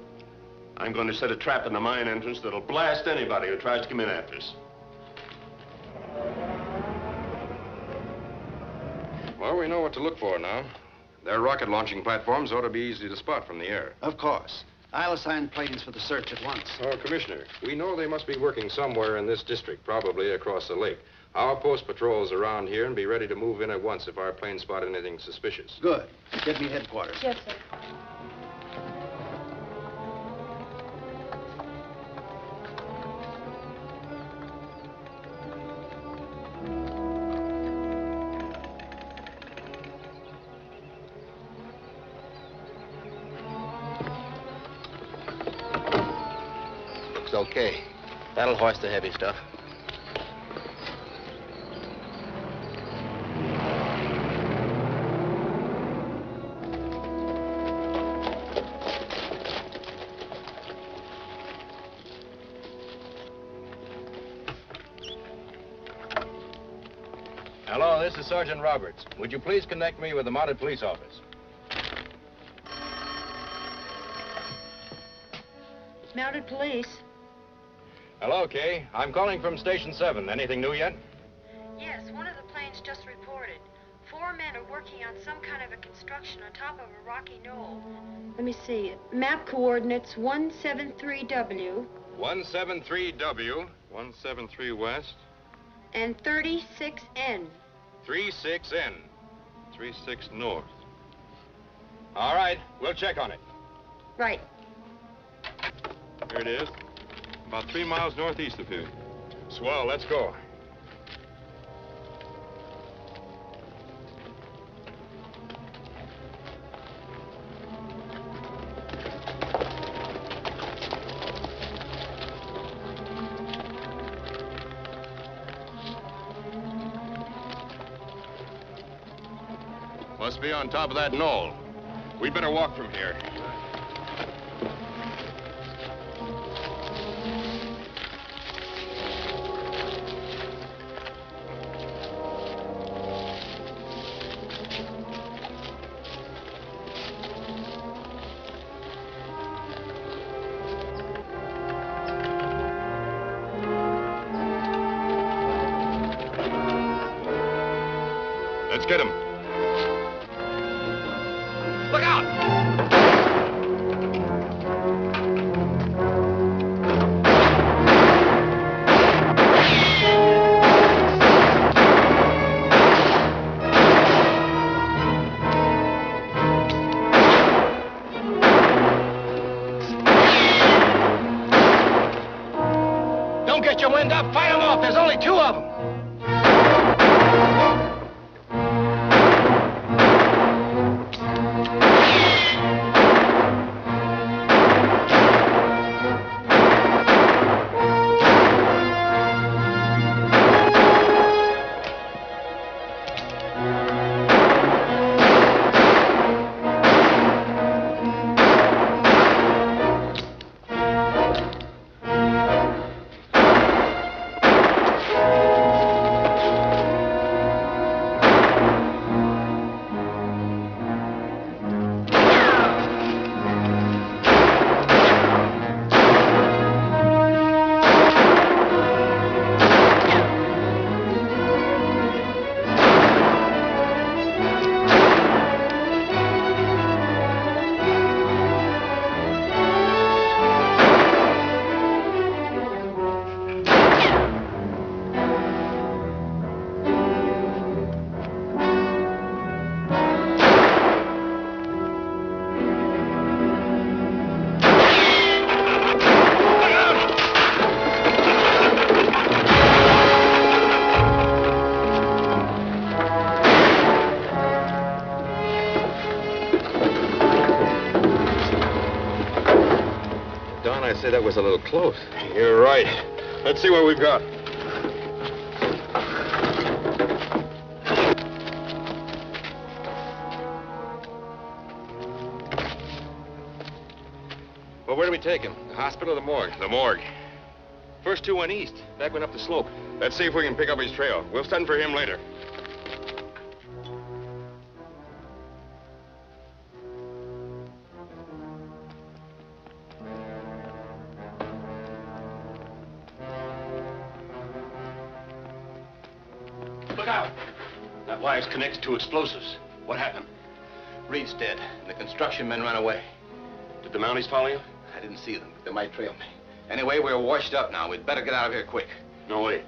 I'm going to set a trap in the mine entrance that'll blast anybody who tries to come in after us. Well, we know what to look for now. Their rocket launching platforms ought to be easy to spot from the air. Of course. I'll assign planes for the search at once. Oh, Commissioner, we know they must be working somewhere in this district, probably across the lake. Our post patrols around here and be ready to move in at once if our planes spot anything suspicious. Good. Get me headquarters. Yes, sir. Looks okay. That'll hoist the heavy stuff. Hello, this is Sergeant Roberts. Would you please connect me with the Mounted Police Office? Mounted Police. Hello, Kay. I'm calling from Station 7. Anything new yet? Yes, one of the planes just reported. 4 men are working on some kind of a construction on top of a rocky knoll. Let me see. Map coordinates 173W. 173W, 173 West. And 36N. 36N, 36 North. All right, we'll check on it. Right. Here it is. About 3 miles northeast of here. Swell, let's go. Must be on top of that knoll. We'd better walk from here. Let's get him. Look out! Don't get your wind up. Fight them off. There's only 2 of them. I'd say that was a little close. You're right. Let's see what we've got. Well, where do we take him? The hospital or the morgue? The morgue. First 2 went east. That went up the slope. Let's see if we can pick up his trail. We'll send for him later. Look out! That wire's connected to explosives. What happened? Reed's dead, and the construction men ran away. Did the Mounties follow you? I didn't see them, but they might trail me. Anyway, we're washed up now. We'd better get out of here quick. No, wait.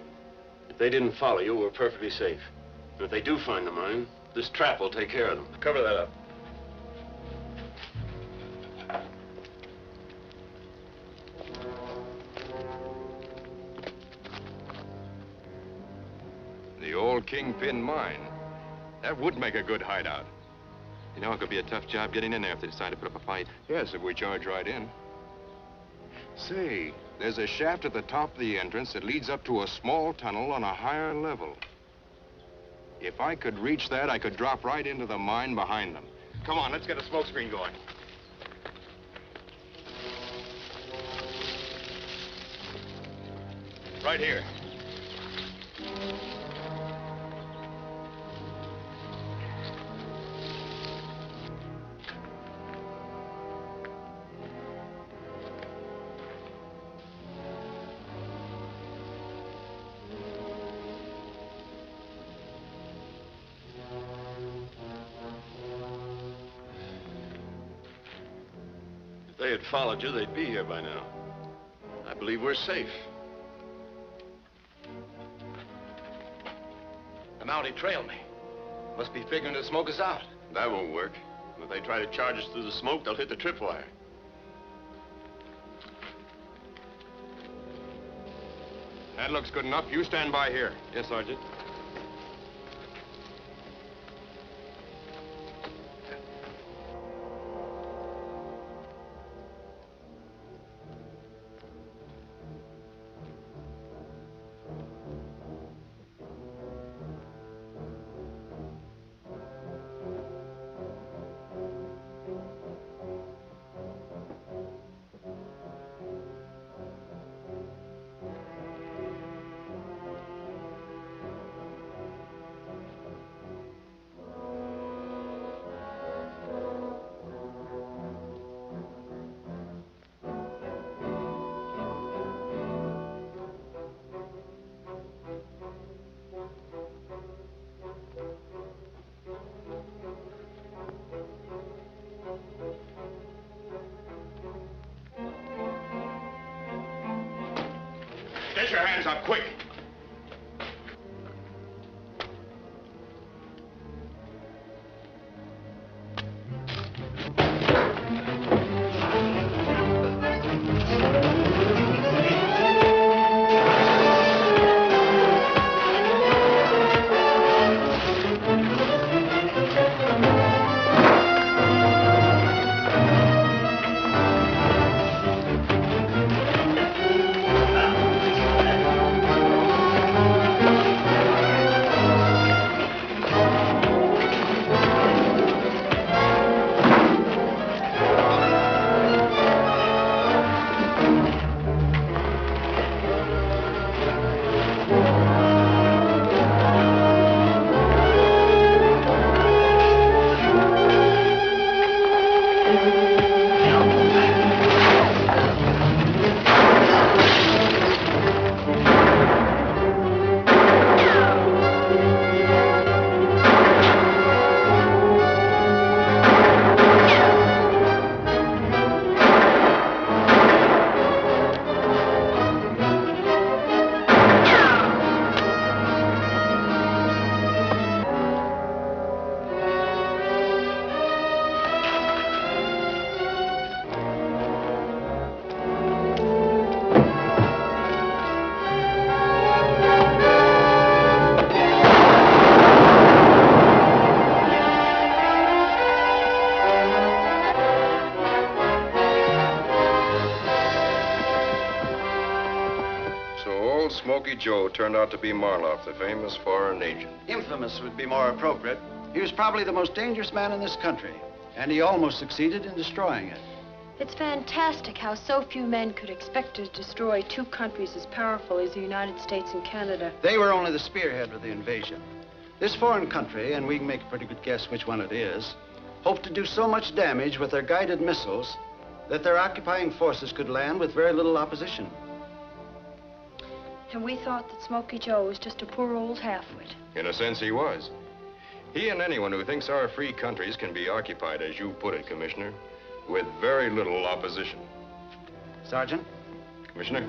If they didn't follow you, we're perfectly safe. And if they do find the mine, this trap will take care of them. Cover that up. The old Kingpin mine. That would make a good hideout. You know, it could be a tough job getting in there if they decide to put up a fight. Yes, if we charge right in. Say, there's a shaft at the top of the entrance that leads up to a small tunnel on a higher level. If I could reach that, I could drop right into the mine behind them. Come on, let's get a smoke screen going. Right here. If they had followed you, they'd be here by now. I believe we're safe. The Mountie trailed me. Must be figuring to smoke us out. That won't work. If they try to charge us through the smoke, they'll hit the tripwire. That looks good enough. You stand by here. Yes, Sergeant. Get your hands up, quick! Smoky Joe turned out to be Marloff, the famous foreign agent. Infamous would be more appropriate. He was probably the most dangerous man in this country, and he almost succeeded in destroying it. It's fantastic how so few men could expect to destroy two countries as powerful as the United States and Canada. They were only the spearhead of the invasion. This foreign country, and we can make a pretty good guess which one it is, hoped to do so much damage with their guided missiles that their occupying forces could land with very little opposition. And we thought that Smoky Joe was just a poor old half-wit. In a sense, he was. He and anyone who thinks our free countries can be occupied, as you put it, Commissioner, with very little opposition. Sergeant? Commissioner?